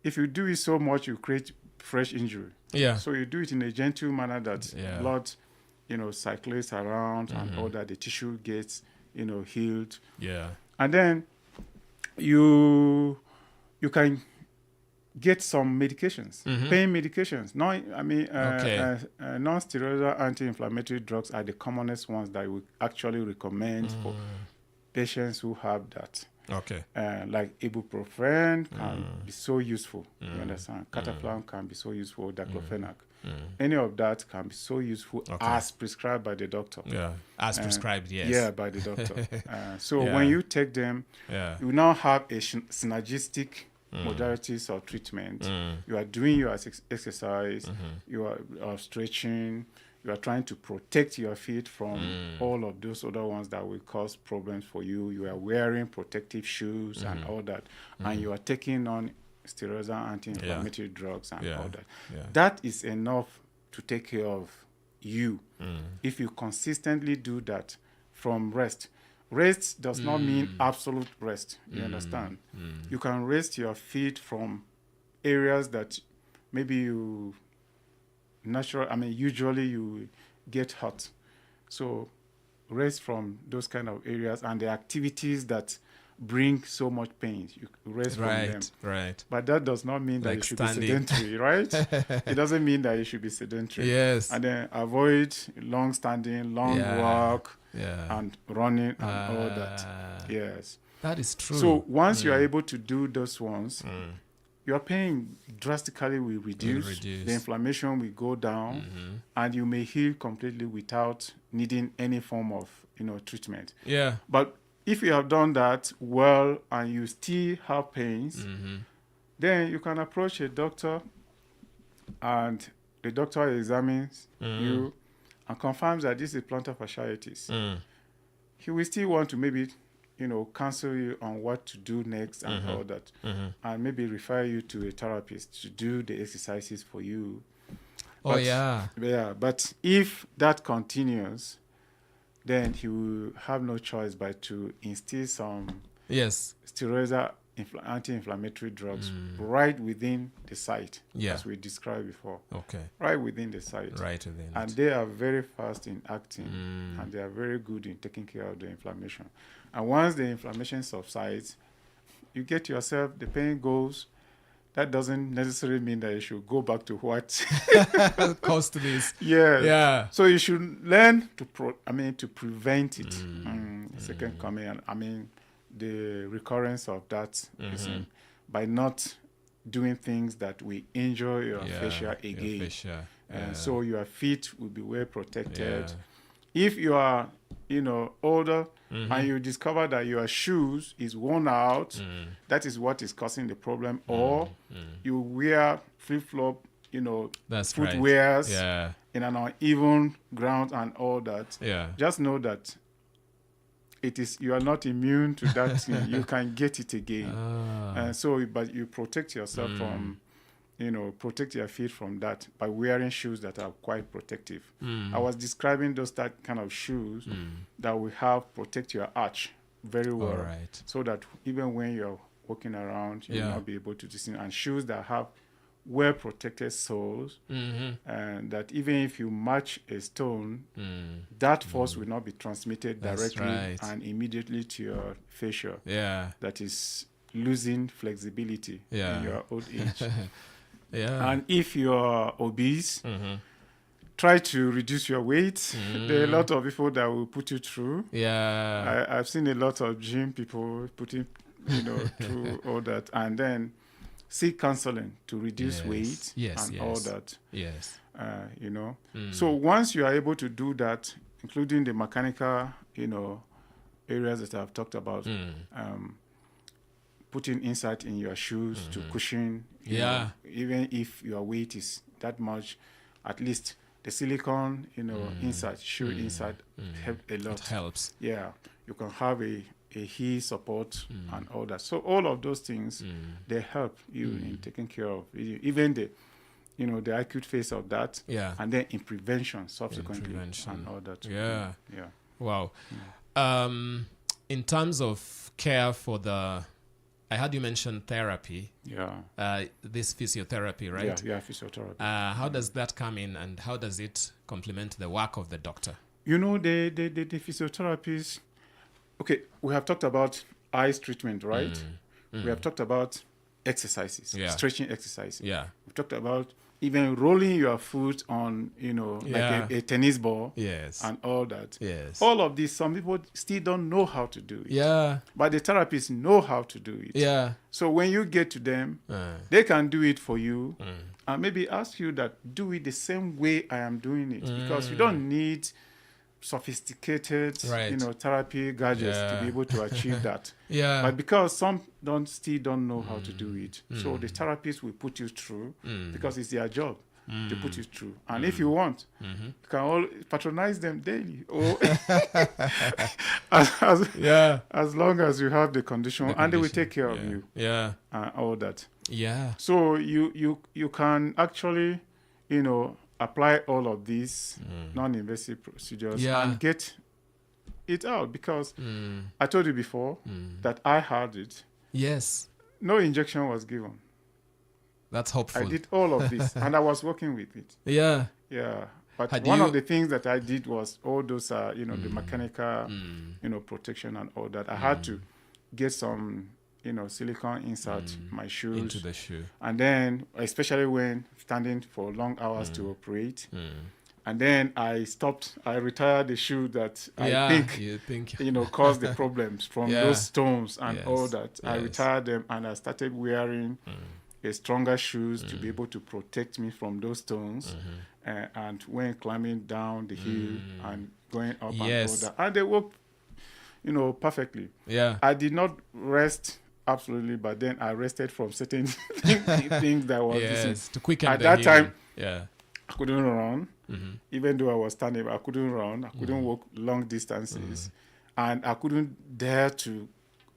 Speaker 2: If you do it so much, you create fresh injury. So you do it in a gentle manner that blood, you know, circulates around and all that. The tissue gets, you know, healed. And then you can get some medications, pain medications. Non-steroidal anti-inflammatory drugs are the commonest ones that we actually recommend for patients who have that. Like ibuprofen can be so useful. You understand? Cataplan can be so useful. Diclofenac. Any of that can be so useful as prescribed by the doctor.
Speaker 1: As prescribed, yes.
Speaker 2: Yeah, by the doctor. So when you take them, you now have a synergistic modalities of treatment. You are doing your exercise, you are stretching, you are trying to protect your feet from all of those other ones that will cause problems for you. You are wearing protective shoes and all that. And you are taking on steroids and anti-inflammatory drugs and all that. That is enough to take care of you. If you consistently do that from rest. Rest does not mean absolute rest. You understand? You can rest your feet from areas that maybe usually you get hurt. So rest from those kind of areas and the activities that bring so much pain. You rest from them. But that does not mean that you should be sedentary, right? It doesn't mean that you should be sedentary. And then avoid long standing, long walk, and running and all that. Yes.
Speaker 1: That is true.
Speaker 2: So once you are able to do those ones, your pain drastically will reduce. The inflammation will go down, and you may heal completely without needing any form of, treatment.
Speaker 1: Yeah.
Speaker 2: But if you have done that well and you still have pains, then you can approach a doctor, and the doctor examines you and confirms that this is plantar fasciitis. He will still want to maybe, counsel you on what to do next and all that, and maybe refer you to a therapist to do the exercises for you. But, but if that continues, then he will have no choice but to instill some steroidal anti-inflammatory drugs right within the site, as we described before.
Speaker 1: Okay.
Speaker 2: Right within the site.
Speaker 1: Right within
Speaker 2: and they are very fast in acting, and they are very good in taking care of the inflammation. And once the inflammation subsides, you get yourself, the pain goes. That doesn't necessarily mean that you should go back to what
Speaker 1: caused this.
Speaker 2: Yeah. So you should learn to prevent it. Second coming, the recurrence of that by not doing things that will injure your fascia again. So your feet will be well protected. If you are, older and you discover that your shoes is worn out, that is what is causing the problem. Or you wear flip-flop, footwears in an uneven ground and all that. Just know that you are not immune to that thing. You can get it again. But you protect yourself from, protect your feet from that by wearing shoes that are quite protective. I was describing that kind of shoes that will protect your arch very well. So that even when you're walking around, you will not be able to distinguish. And shoes that have well-protected soles, and that even if you match a stone, that force will not be transmitted directly and immediately to your fascia. That is losing flexibility in your old age. And if you're obese, try to reduce your weight. There are a lot of people that will put you through. I've seen a lot of gym people putting, through all that, and then seek counseling to reduce weight and all that. So once you are able to do that, including the mechanical, areas that I've talked about, putting insert in your shoes to cushion, even if your weight is that much, at least the silicone, insert, shoe insert, help a lot.
Speaker 1: It helps.
Speaker 2: Yeah, you can have a heel support and all that. So all of those things, they help you in taking care of even the, the acute phase of that. And then in prevention subsequently and all that.
Speaker 1: Wow. In terms of care for I heard you mention therapy. This physiotherapy, right?
Speaker 2: Yeah, physiotherapy.
Speaker 1: How does that come in, and how does it complement the work of the doctor?
Speaker 2: The physiotherapists. Okay, we have talked about eyes treatment, right? We have talked about exercises, stretching exercises. We've talked about even rolling your foot on, like a tennis ball and all that. All of this, some people still don't know how to do it. But the therapists know how to do it. So when you get to them, they can do it for you and maybe ask you that do it the same way I am doing it. Because you don't need sophisticated therapy gadgets to be able to achieve that. But because some still don't know how to do it, so the therapist will put you through because it's their job to put you through. And if you want, you can all patronize them daily or as long as you have the condition, and they will take care of you and all that. So you can actually apply all of these non-invasive procedures and get it out, because I told you before that I had it. No injection was given.
Speaker 1: That's hopeful.
Speaker 2: I did all of this and I was working with it. But one of the things that I did was all those the mechanical protection and all that. I had to get some silicone insert my shoes
Speaker 1: into the shoe,
Speaker 2: and then especially when standing for long hours to operate, and then I retired the shoe that I think caused the problems from those stones and all that. I retired them and I started wearing a stronger shoes to be able to protect me from those stones. And when climbing down the hill and going up and go down, and they work, perfectly.
Speaker 1: Yeah.
Speaker 2: I did not rest absolutely, but then I rested from certain things that was
Speaker 1: to quicken
Speaker 2: at
Speaker 1: the
Speaker 2: that
Speaker 1: healing.
Speaker 2: time.
Speaker 1: Yeah.
Speaker 2: I couldn't run, even though I was standing. I couldn't run. I couldn't walk long distances, and I couldn't dare to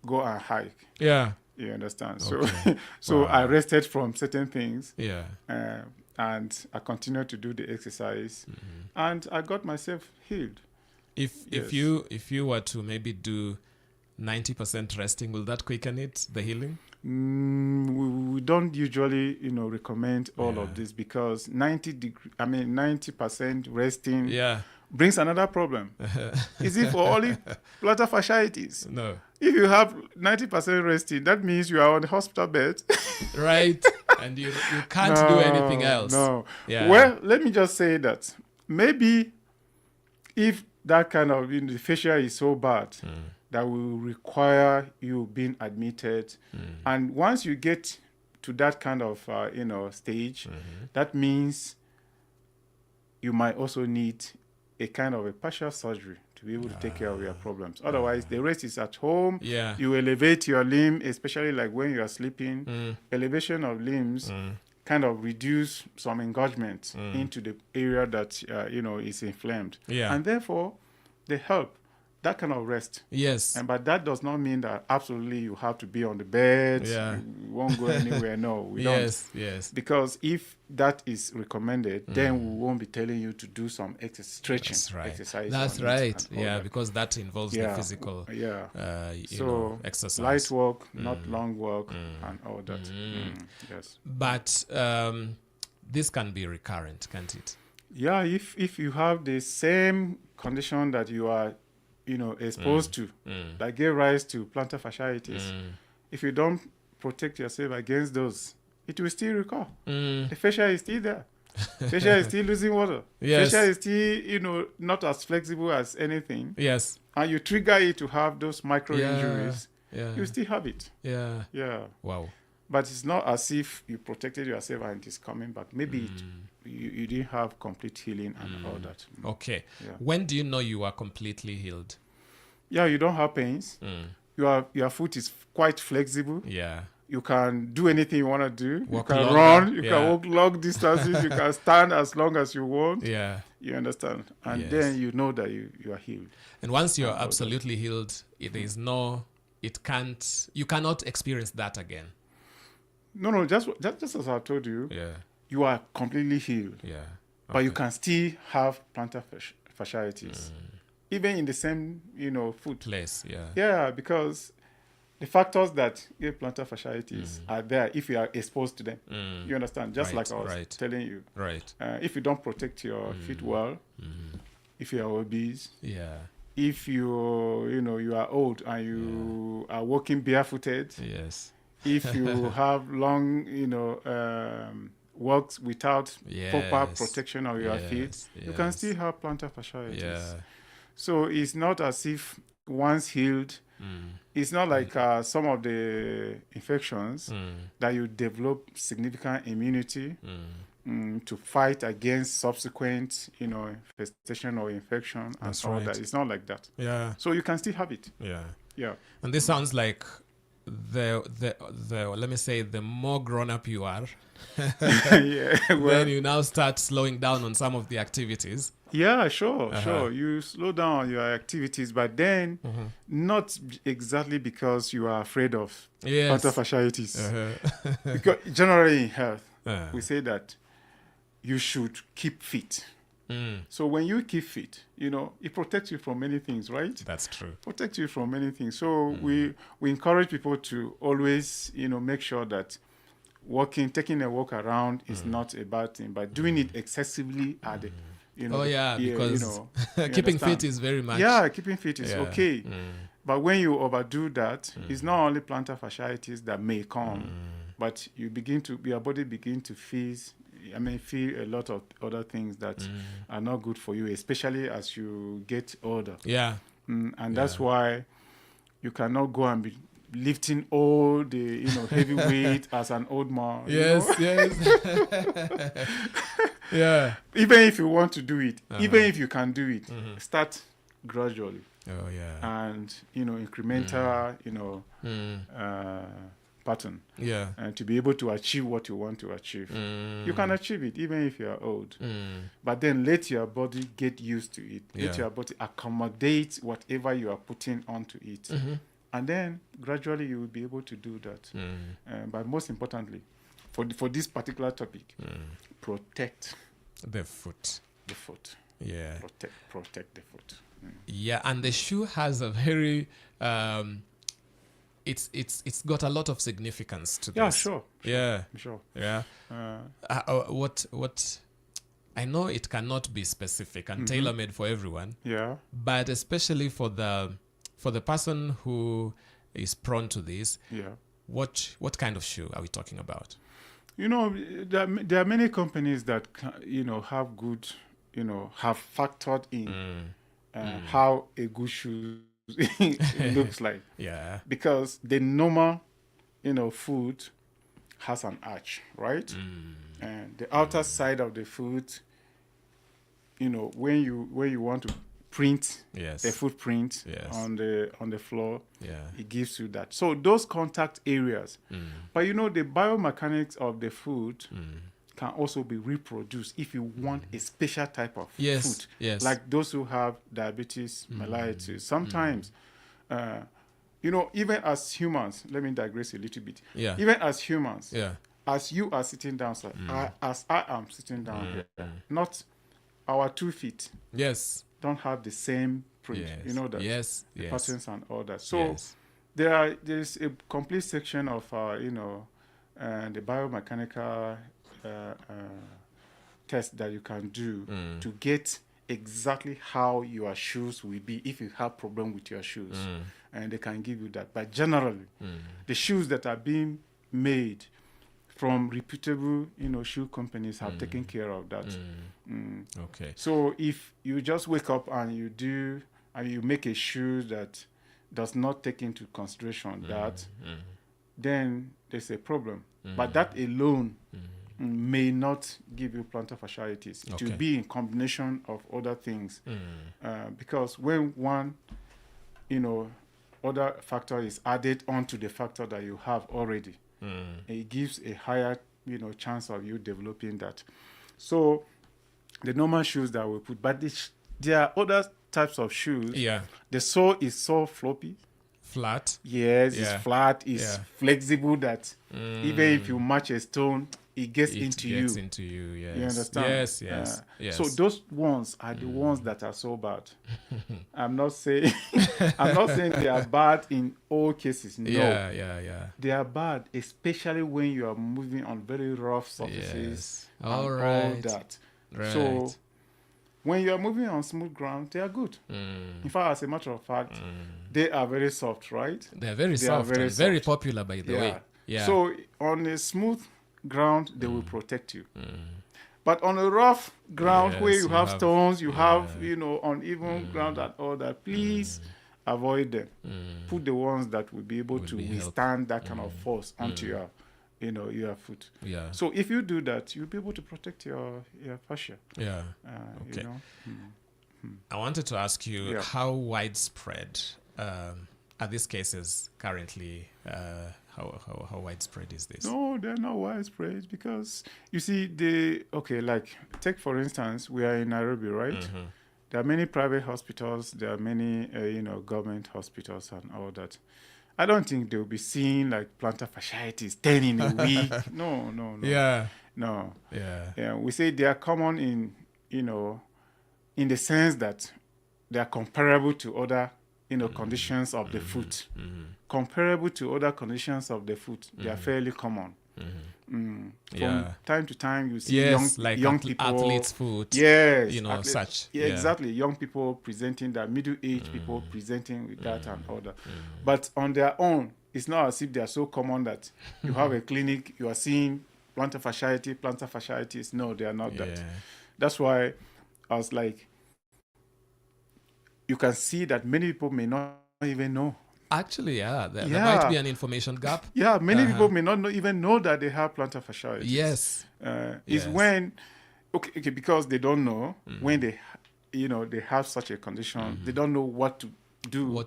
Speaker 2: go and hike.
Speaker 1: Yeah.
Speaker 2: You understand?
Speaker 1: Okay.
Speaker 2: So
Speaker 1: Wow.
Speaker 2: I rested from certain things.
Speaker 1: Yeah.
Speaker 2: And I continued to do the exercise, and I got myself healed.
Speaker 1: If you were to maybe do 90% resting, will that quicken it, the healing?
Speaker 2: We don't usually, recommend all of this because 90% resting brings another problem. Is it for only plantar fasciitis?
Speaker 1: No.
Speaker 2: If you have 90% resting, that means you are on the hospital bed.
Speaker 1: Right. And you can't do anything else.
Speaker 2: No.
Speaker 1: Yeah.
Speaker 2: Well, let me just say that maybe if that kind of the fascia is so bad that will require you being admitted, and once you get to that kind of stage, that means you might also need a kind of a partial surgery to be able to take care of your problems. Otherwise, the rest is at home.
Speaker 1: Yeah.
Speaker 2: You elevate your limb, especially like when you are sleeping. Elevation of limbs kind of reduce some engorgement into the area that is inflamed.
Speaker 1: Yeah.
Speaker 2: And therefore, they help that kind of rest.
Speaker 1: Yes.
Speaker 2: But that does not mean that absolutely you have to be on the bed.
Speaker 1: Yeah.
Speaker 2: You won't go anywhere. No, we don't.
Speaker 1: Yes.
Speaker 2: Because if that is recommended, then we won't be telling you to do some stretching exercise.
Speaker 1: That's right. Yeah, because that involves the physical exercise.
Speaker 2: Light work, not long work, and all that. Yes.
Speaker 1: But this can be recurrent, can't it?
Speaker 2: Yeah, if you have the same condition that you are exposed to, that gave rise to plantar fasciitis, if you don't protect yourself against those, it will still recur. The fascia is still there. Fascia is still losing water.
Speaker 1: Yes.
Speaker 2: Fascia is still, not as flexible as anything.
Speaker 1: Yes.
Speaker 2: And you trigger it to have those micro injuries.
Speaker 1: Yeah.
Speaker 2: You still have it.
Speaker 1: Yeah.
Speaker 2: Yeah.
Speaker 1: Wow.
Speaker 2: But it's not as if you protected yourself and it is coming back. Maybe you didn't have complete healing and all that.
Speaker 1: Okay.
Speaker 2: Yeah.
Speaker 1: When do you know you are completely healed?
Speaker 2: Yeah, you don't have pains. Your foot is quite flexible.
Speaker 1: Yeah.
Speaker 2: You can do anything you want to do.
Speaker 1: Walk
Speaker 2: you can
Speaker 1: longer.
Speaker 2: run. You can walk long distances. You can stand as long as you want.
Speaker 1: Yeah.
Speaker 2: You understand? And then you know that you are healed.
Speaker 1: And once you're absolutely healed, you cannot experience that again.
Speaker 2: No, just as I told you, you are completely healed.
Speaker 1: Yeah.
Speaker 2: But you can still have plantar fasciitis. Even in the same, foot.
Speaker 1: Place, yeah.
Speaker 2: Yeah, because the factors that give plantar fasciitis are there if you are exposed to them. You understand? Just like I was telling you.
Speaker 1: Right.
Speaker 2: If you don't protect your feet well, if you are obese, if you are old and you are walking barefooted,
Speaker 1: yes.
Speaker 2: If you have long, walks without proper protection of your feet, you can still have plantar fasciitis.
Speaker 1: Yeah.
Speaker 2: So it's not as if once healed, it's not like some of the infections that you develop significant immunity to fight against subsequent, infestation or infection and all that. It's not like that.
Speaker 1: Yeah.
Speaker 2: So you can still have it.
Speaker 1: Yeah.
Speaker 2: Yeah.
Speaker 1: And this sounds like the let me say, the more grown up you are, then you now start slowing down on some of the activities.
Speaker 2: Yeah, sure. You slow down your activities, but then not exactly because you are afraid of plantar fasciitis. Because generally in health, we say that you should keep fit. So when you keep fit, it protects you from many things, right?
Speaker 1: That's true.
Speaker 2: Protects you from many things. So we encourage people to always, make sure that taking a walk around is not a bad thing, but doing it excessively at the,
Speaker 1: because keeping fit is very much.
Speaker 2: Yeah, keeping fit is okay. But when you overdo that, it's not only plantar fasciitis that may come, but your body begin to feel a lot of other things that are not good for you, especially as you get older.
Speaker 1: Yeah.
Speaker 2: And that's why you cannot go and be lifting all the heavy weight as an old man.
Speaker 1: Yes. Yeah.
Speaker 2: Even if you want to do it, even if you can do it, start gradually.
Speaker 1: Oh yeah.
Speaker 2: And incremental pattern.
Speaker 1: Yeah.
Speaker 2: And to be able to achieve what you want to achieve. You can achieve it even if you are old. But then let your body get used to it. Let your body accommodate whatever you are putting onto it. And then gradually you will be able to do that. But most importantly, for this particular topic, protect
Speaker 1: the foot.
Speaker 2: The foot.
Speaker 1: Yeah.
Speaker 2: Protect the foot.
Speaker 1: Yeah, and the shoe has a very it's got a lot of significance to this.
Speaker 2: Yeah, sure.
Speaker 1: Yeah.
Speaker 2: Sure.
Speaker 1: Yeah. What I know it cannot be specific and tailor-made for everyone.
Speaker 2: Yeah.
Speaker 1: But especially for the person who is prone to this.
Speaker 2: Yeah.
Speaker 1: What kind of shoe are we talking about?
Speaker 2: There are many companies that have good, have factored in how a good shoe looks like.
Speaker 1: Yeah.
Speaker 2: Because the normal, foot has an arch, right? And the outer side of the foot, when you want to print a footprint on the floor, it gives you that. So those contact areas. But the biomechanics of the foot can also be reproduced if you want a special type of foot.
Speaker 1: Yes.
Speaker 2: Like those who have diabetes, mellitus. Sometimes, even as humans, let me digress a little bit.
Speaker 1: Yeah.
Speaker 2: Even as humans,
Speaker 1: yeah.
Speaker 2: as you are sitting down, sir, as I am sitting down here, not our 2 feet.
Speaker 1: Yes.
Speaker 2: Don't have the same print.
Speaker 1: Yes.
Speaker 2: You know that.
Speaker 1: Yes.
Speaker 2: The patterns and all that. So there's a complete section of the biomechanical test that you can do to get exactly how your shoes will be if you have problem with your shoes, and they can give you that. But generally, the shoes that are being made from reputable, shoe companies have taken care of that.
Speaker 1: Okay.
Speaker 2: So if you just wake up and you make a shoe that does not take into consideration that, then there's a problem. But that alone may not give you plantar fasciitis. It will be in combination of other things. Because when one, other factor is added onto the factor that you have already, it gives a higher, chance of you developing that. So the normal shoes that we put, but there are other types of shoes.
Speaker 1: Yeah.
Speaker 2: The sole is so floppy.
Speaker 1: Flat.
Speaker 2: Yes, it's flat. It's flexible that even if you match a stone, it gets into you.
Speaker 1: Yes.
Speaker 2: You understand?
Speaker 1: Yes.
Speaker 2: So those ones are the ones that are so bad. I'm not saying they are bad in all cases. No.
Speaker 1: Yeah.
Speaker 2: They are bad, especially when you are moving on very rough surfaces
Speaker 1: all that.
Speaker 2: Right. So when you are moving on smooth ground, they are good. In fact, as a matter of fact, they are very soft, right?
Speaker 1: They are very soft. Very popular, by the way. Yeah.
Speaker 2: So on a smooth ground, they will protect you. But on a rough ground where you have stones, you have uneven ground and all that, please avoid them. Put the ones that will be able to withstand that kind of force onto your your foot.
Speaker 1: Yeah.
Speaker 2: So if you do that, you'll be able to protect your fascia.
Speaker 1: Yeah. Okay. I wanted to ask you how widespread are these cases currently? How widespread is this?
Speaker 2: No, they're not widespread because you see take for instance, we are in Nairobi, right? There are many private hospitals. There are many government hospitals and all that. I don't think they'll be seeing like plantar fasciitis 10 in a week. No.
Speaker 1: Yeah.
Speaker 2: No.
Speaker 1: Yeah.
Speaker 2: We say they are common in the sense that they are comparable to other conditions of the foot. Comparable to other conditions of the foot, they are fairly common. From time to time, you see young people,
Speaker 1: athletes' foot.
Speaker 2: Yes,
Speaker 1: such.
Speaker 2: Yeah, exactly. Young people presenting that, middle-aged people presenting with that and all that. But on their own, it's not as if they are so common that you have a clinic, you are seeing plantar fasciitis. No, they are not that. That's why I was like, you can see that many people may not even know
Speaker 1: Actually, there might be an information gap.
Speaker 2: Yeah, many people may not even know that they have plantar fasciitis.
Speaker 1: Yes.
Speaker 2: Is when, okay, because they don't know when they have such a condition, they don't know what to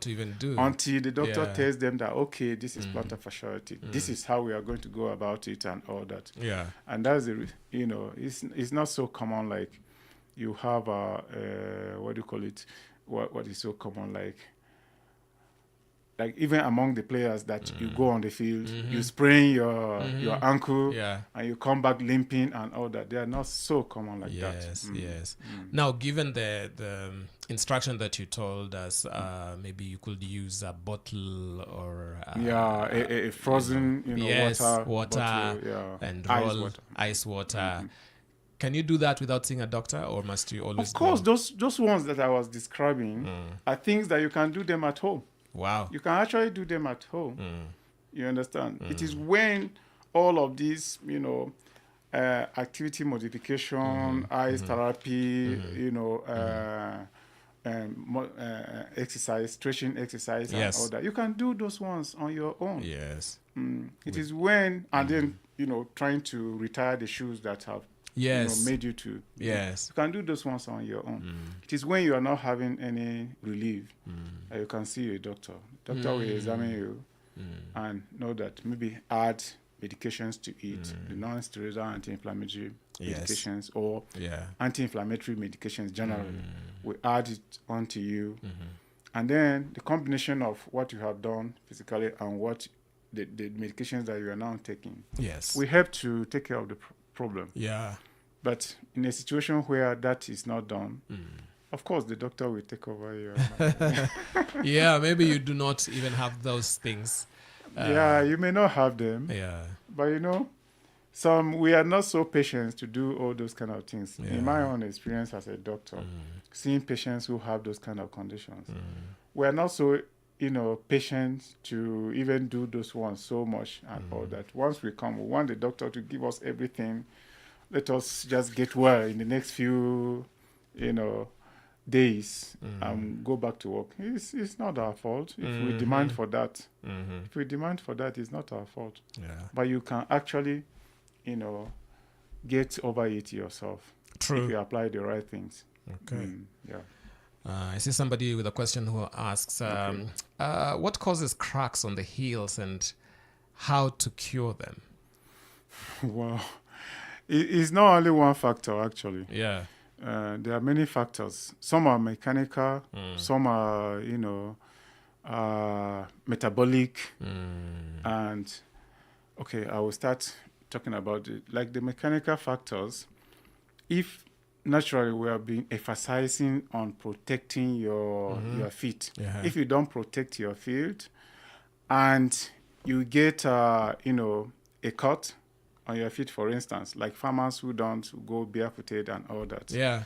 Speaker 1: even do
Speaker 2: until the doctor tells them that, okay, this is plantar fasciitis. This is how we are going to go about it and all that.
Speaker 1: Yeah.
Speaker 2: And that's it's not so common like you have what do you call it? What is so common like even among the players that you go on the field, you sprain your ankle, and you come back limping and all that. They are not so common like that.
Speaker 1: Yes. Now, given the instruction that you told us, maybe you could use a bottle or
Speaker 2: a frozen,
Speaker 1: water,
Speaker 2: bottle,
Speaker 1: and roll ice water. Can you do that without seeing a doctor, or must you always?
Speaker 2: Of course, those ones that I was describing are things that you can do them at home.
Speaker 1: Wow.
Speaker 2: You can actually do them at home. You understand? It is when all of these, activity modification, ice therapy, exercise, stretching exercise, and all that. You can do those ones on your own.
Speaker 1: Yes.
Speaker 2: It is when, and then, trying to retire the shoes that have made you to.
Speaker 1: Yes.
Speaker 2: You can do those ones on your own. It is when you are not having any relief that you can see a doctor. Doctor will examine you and know that maybe add medications to it, the non-steroidal anti-inflammatory medications or anti-inflammatory medications generally. We add it onto you. And then the combination of what you have done physically and what the medications that you are now taking.
Speaker 1: Yes.
Speaker 2: We help to take care of the problem.
Speaker 1: Yeah.
Speaker 2: But in a situation where that is not done, of course, the doctor will take over your
Speaker 1: Yeah, maybe you do not even have those things.
Speaker 2: You may not have them.
Speaker 1: Yeah.
Speaker 2: But, we are not so patient to do all those kind of things. Yeah. In my own experience as a doctor, seeing patients who have those kind of conditions, we are not so patient to even do those ones so much and all that. Once we come, we want the doctor to give us everything. Let us just get well in the next few, days and go back to work. It's not our fault if we demand for that. If we demand for that, it's not our fault.
Speaker 1: Yeah.
Speaker 2: But you can actually, get over it yourself.
Speaker 1: True.
Speaker 2: If you apply the right things.
Speaker 1: Okay.
Speaker 2: Yeah.
Speaker 1: I see somebody with a question who asks, what causes cracks on the heels and how to cure them?
Speaker 2: Well, it's not only one factor, actually.
Speaker 1: Yeah.
Speaker 2: There are many factors. Some are mechanical, some are, metabolic. And, okay, I will start talking about it. Like the mechanical factors, if naturally we have been emphasizing on protecting your feet.
Speaker 1: Yeah.
Speaker 2: If you don't protect your feet and you get, a cut on your feet, for instance, like farmers who don't go barefooted and all that.
Speaker 1: Yeah.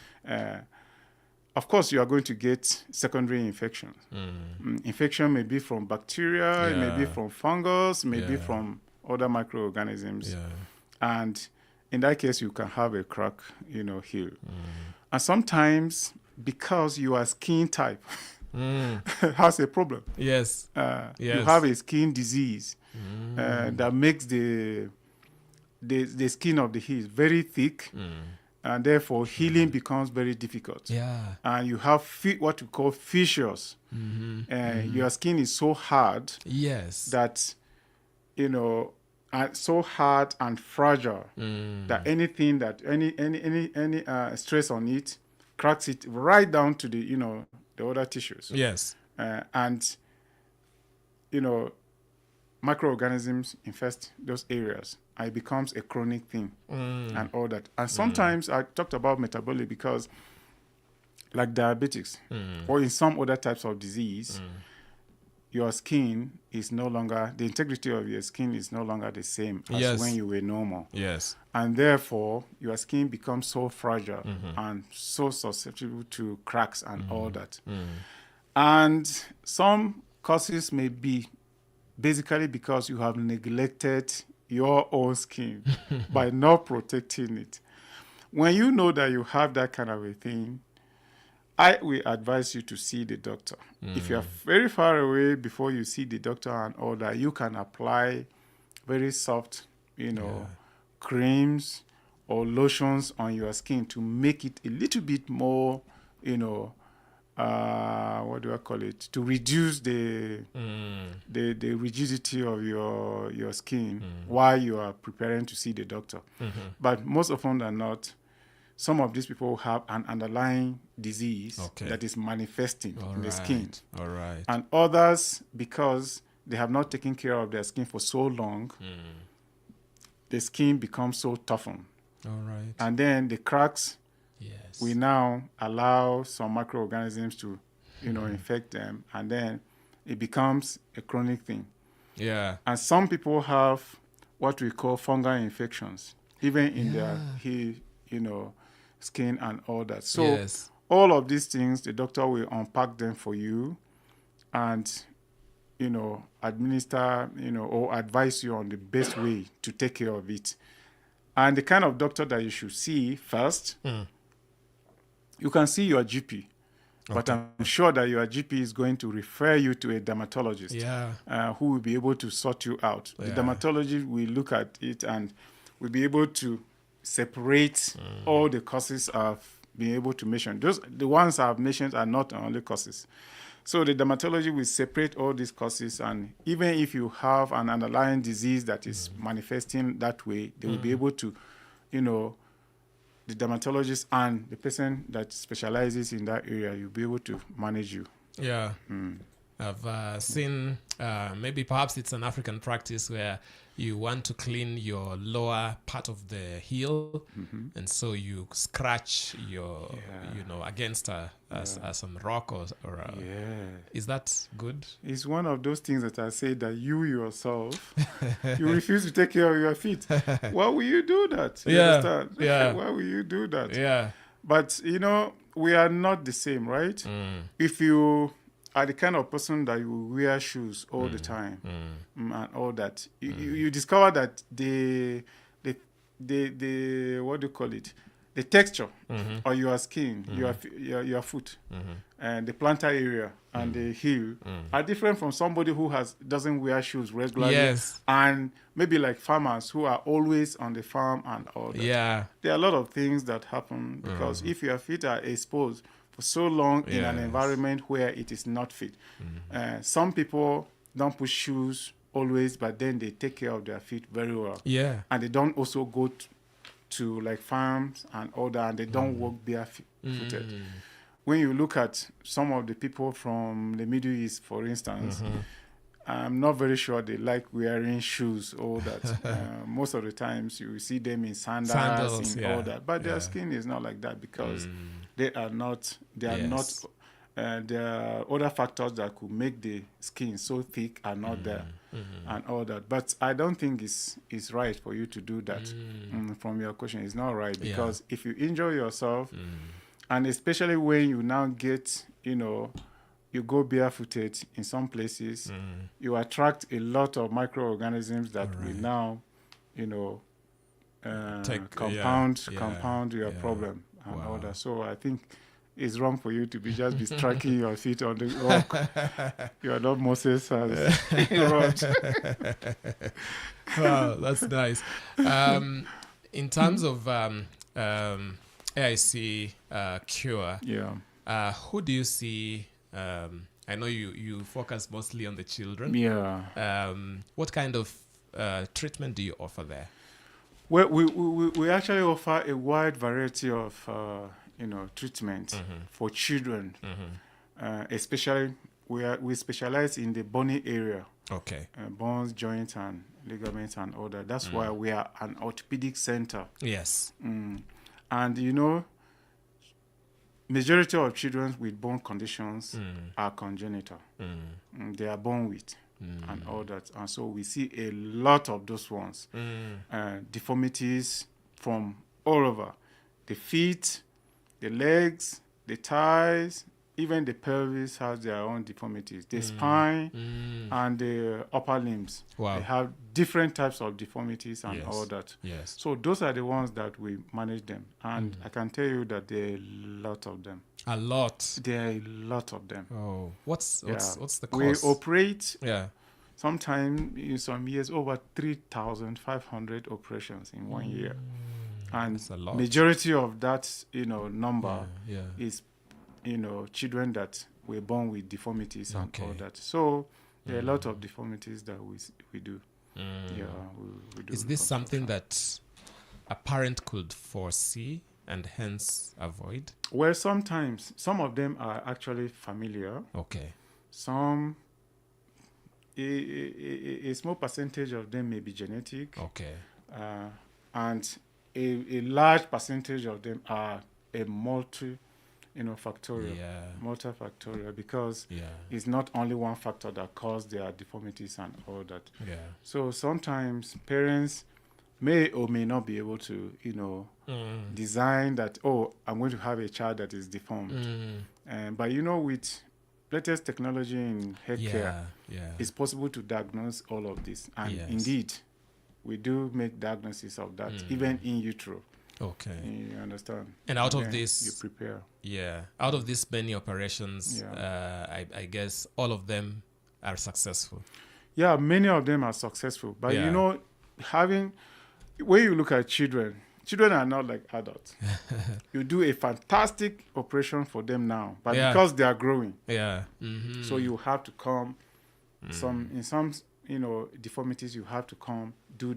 Speaker 2: Of course, you are going to get secondary infections. Infection may be from bacteria, it may be from fungus, maybe from other microorganisms. Yeah. And in that case, you can have a crack, heel. And sometimes, because your skin type has a problem.
Speaker 1: Yes.
Speaker 2: You have a skin disease that makes the skin of the heel very thick, and therefore healing becomes very difficult.
Speaker 1: Yeah.
Speaker 2: And you have what we call fissures. Your skin is so hard that, so hard and fragile that anything that any stress on it cracks it right down to the the other tissues.
Speaker 1: Yes.
Speaker 2: And microorganisms infest those areas and it becomes a chronic thing and all that. And sometimes I talked about metabolic because like diabetics or in some other types of disease, your skin is no longer, the integrity of your skin is no longer the same as when you were normal.
Speaker 1: Yes.
Speaker 2: And therefore, your skin becomes so fragile and so susceptible to cracks and all that. And some causes may be basically because you have neglected your own skin by not protecting it. When you know that you have that kind of a thing, I will advise you to see the doctor. If you are very far away before you see the doctor and all that, you can apply very soft, creams or lotions on your skin to make it a little bit more, what do I call it? To reduce the rigidity of your skin while you are preparing to see the doctor. But most often than not, some of these people have an underlying disease that is manifesting in the skin.
Speaker 1: All right.
Speaker 2: And others, because they have not taken care of their skin for so long, the skin becomes so toughened.
Speaker 1: All right.
Speaker 2: And then the cracks, we now allow some microorganisms to, infect them. And then it becomes a chronic thing.
Speaker 1: Yeah.
Speaker 2: And some people have what we call fungal infections, even in their skin and all that. So all of these things, the doctor will unpack them for you and, administer, or advise you on the best way to take care of it. And the kind of doctor that you should see first, you can see your GP. But I'm sure that your GP is going to refer you to a dermatologist who will be able to sort you out. The dermatologist will look at it and will be able to separate all the causes of being able to mention. The ones I've mentioned are not the only causes. So the dermatologist will separate all these causes, and even if you have an underlying disease that is manifesting that way, they will be able to, the dermatologist and the person that specializes in that area, you'll be able to manage you.
Speaker 1: Yeah. I've seen, maybe perhaps it's an African practice where you want to clean your lower part of the heel, and so you scratch your, against some rock or is that good?
Speaker 2: It's one of those things that I say that you yourself, you refuse to take care of your feet. Why will you do that? You understand? Why will you do that?
Speaker 1: Yeah.
Speaker 2: But, we are not the same, right? If you are the kind of person that you wear shoes all the time and all that, you discover that the what do you call it? The texture of your skin, your foot, and the plantar area and the heel are different from somebody who doesn't wear shoes regularly.
Speaker 1: Yes.
Speaker 2: And maybe like farmers who are always on the farm and all that.
Speaker 1: Yeah.
Speaker 2: There are a lot of things that happen because if your feet are exposed for so long in an environment where it is not fit. Some people don't put shoes always, but then they take care of their feet very well.
Speaker 1: Yeah.
Speaker 2: And they don't also go to like farms and all that, and they don't walk barefooted. When you look at some of the people from the Middle East, for instance, I'm not very sure they like wearing shoes, all that. Most of the times you see them in sandals and all that. But their skin is not like that because there are other factors that could make the skin so thick are not there and all that. But I don't think it's right for you to do that. From your question, it's not right because if you injure yourself, and especially when you now get, you go barefooted in some places, you attract a lot of microorganisms that will now, compound your problem and all that. So I think it's wrong for you to be striking your feet on the rock. You are not Moses.
Speaker 1: Wow, that's nice. In terms of AIC-Cure, who do you see? I know you focus mostly on the children.
Speaker 2: Yeah.
Speaker 1: What kind of treatment do you offer there?
Speaker 2: Well, we actually offer a wide variety of treatment for children. Especially we specialize in the bony area.
Speaker 1: Okay.
Speaker 2: Bones, joints, and ligaments, and all that. That's why we are an orthopedic center.
Speaker 1: Yes.
Speaker 2: And majority of children with bone conditions are congenital. They are born with and all that. And so we see a lot of those ones. Deformities from all over. The feet, the legs, the thighs, even the pelvis has their own deformities. The spine and the upper limbs, they have different types of deformities and all that.
Speaker 1: Yes.
Speaker 2: So those are the ones that we manage them. And I can tell you that there are a lot of them.
Speaker 1: A lot?
Speaker 2: There are a lot of them.
Speaker 1: Oh, what's the cost?
Speaker 2: We operate,
Speaker 1: yeah,
Speaker 2: sometime in some years, over 3,500 operations in 1 year. And
Speaker 1: that's a lot.
Speaker 2: Majority of that, number
Speaker 1: yeah.
Speaker 2: is, children that were born with deformities and all that. So there are a lot of deformities that we do. Yeah, we do.
Speaker 1: Is this something that a parent could foresee and hence avoid?
Speaker 2: Well, sometimes some of them are actually familiar.
Speaker 1: Okay.
Speaker 2: Some, a small percentage of them may be genetic.
Speaker 1: Okay.
Speaker 2: And a large percentage of them are a multifactorial, because it's not only one factor that causes their deformities and all that.
Speaker 1: Yeah.
Speaker 2: So sometimes parents may or may not be able to, design that, I'm going to have a child that is deformed. But with latest technology in healthcare, it's possible to diagnose all of this. And indeed, we do make diagnosis of that, even in utero.
Speaker 1: Okay.
Speaker 2: You understand?
Speaker 1: And out of this,
Speaker 2: you prepare.
Speaker 1: Yeah. Out of these many operations, I guess all of them are successful.
Speaker 2: Yeah, many of them are successful. But when you look at children are not like adults. You do a fantastic operation for them now, but because they are growing, so you have to come. In some deformities, you have to come do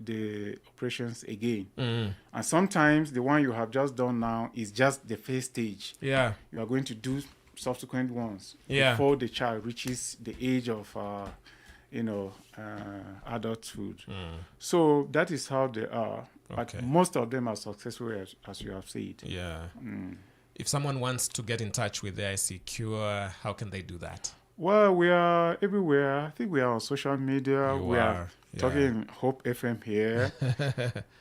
Speaker 2: the operations again. And sometimes the one you have just done now is just the first stage.
Speaker 1: Yeah,
Speaker 2: you are going to do subsequent ones before the child reaches the age of adulthood. So that is how they are. But most of them are successful, as you have said.
Speaker 1: Yeah. If someone wants to get in touch with the AIC-Cure, how can they do that?
Speaker 2: Well, we are everywhere. I think we are on social media. We are talking Hope FM here.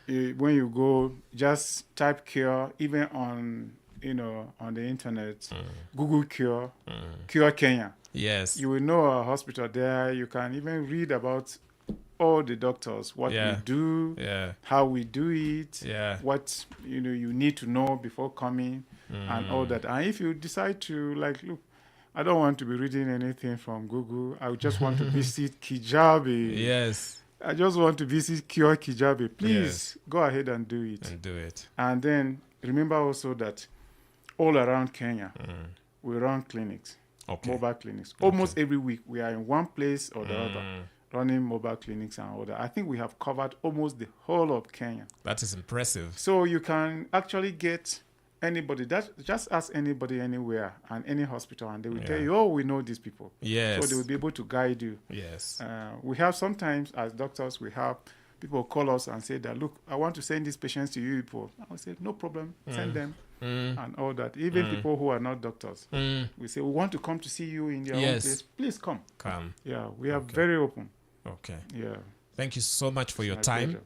Speaker 2: When you go, just type Cure, even on the internet, Google Cure, Cure Kenya.
Speaker 1: Yes.
Speaker 2: You will know our hospital there. You can even read about all the doctors, what we do, how we do it, what you need to know before coming, and all that. And if you decide to look, I don't want to be reading anything from Google. I just want to visit Kijabe.
Speaker 1: Yes.
Speaker 2: I just want to visit Cure Kijabe. Please go ahead and do it. And then remember also that all around Kenya, we run clinics, mobile clinics. Almost every week, we are in one place or the other, running mobile clinics and all that. I think we have covered almost the whole of Kenya.
Speaker 1: That is impressive.
Speaker 2: So you can actually get anybody, just ask anybody anywhere and any hospital, and they will tell you, we know these people.
Speaker 1: Yes.
Speaker 2: So they will be able to guide you.
Speaker 1: Yes.
Speaker 2: We have sometimes, as doctors, we have people call us and say that, look, I want to send these patients to you people. I will say, no problem, send them. And all that. Even people who are not doctors. We say, we want to come to see you in your own place. Please come. Yeah, we are very open.
Speaker 1: Okay.
Speaker 2: Yeah.
Speaker 1: Thank you so much for your time.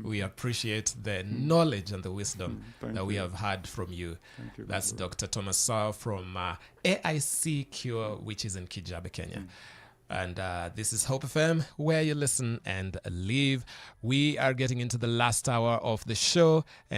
Speaker 1: We appreciate the knowledge and the wisdom that we have heard from you.
Speaker 2: Thank you.
Speaker 1: That's Dr. Thomas Sough from AIC-Cure, which is in Kijabe, Kenya. And this is Hope FM, where you listen and live. We are getting into the last hour of the show, and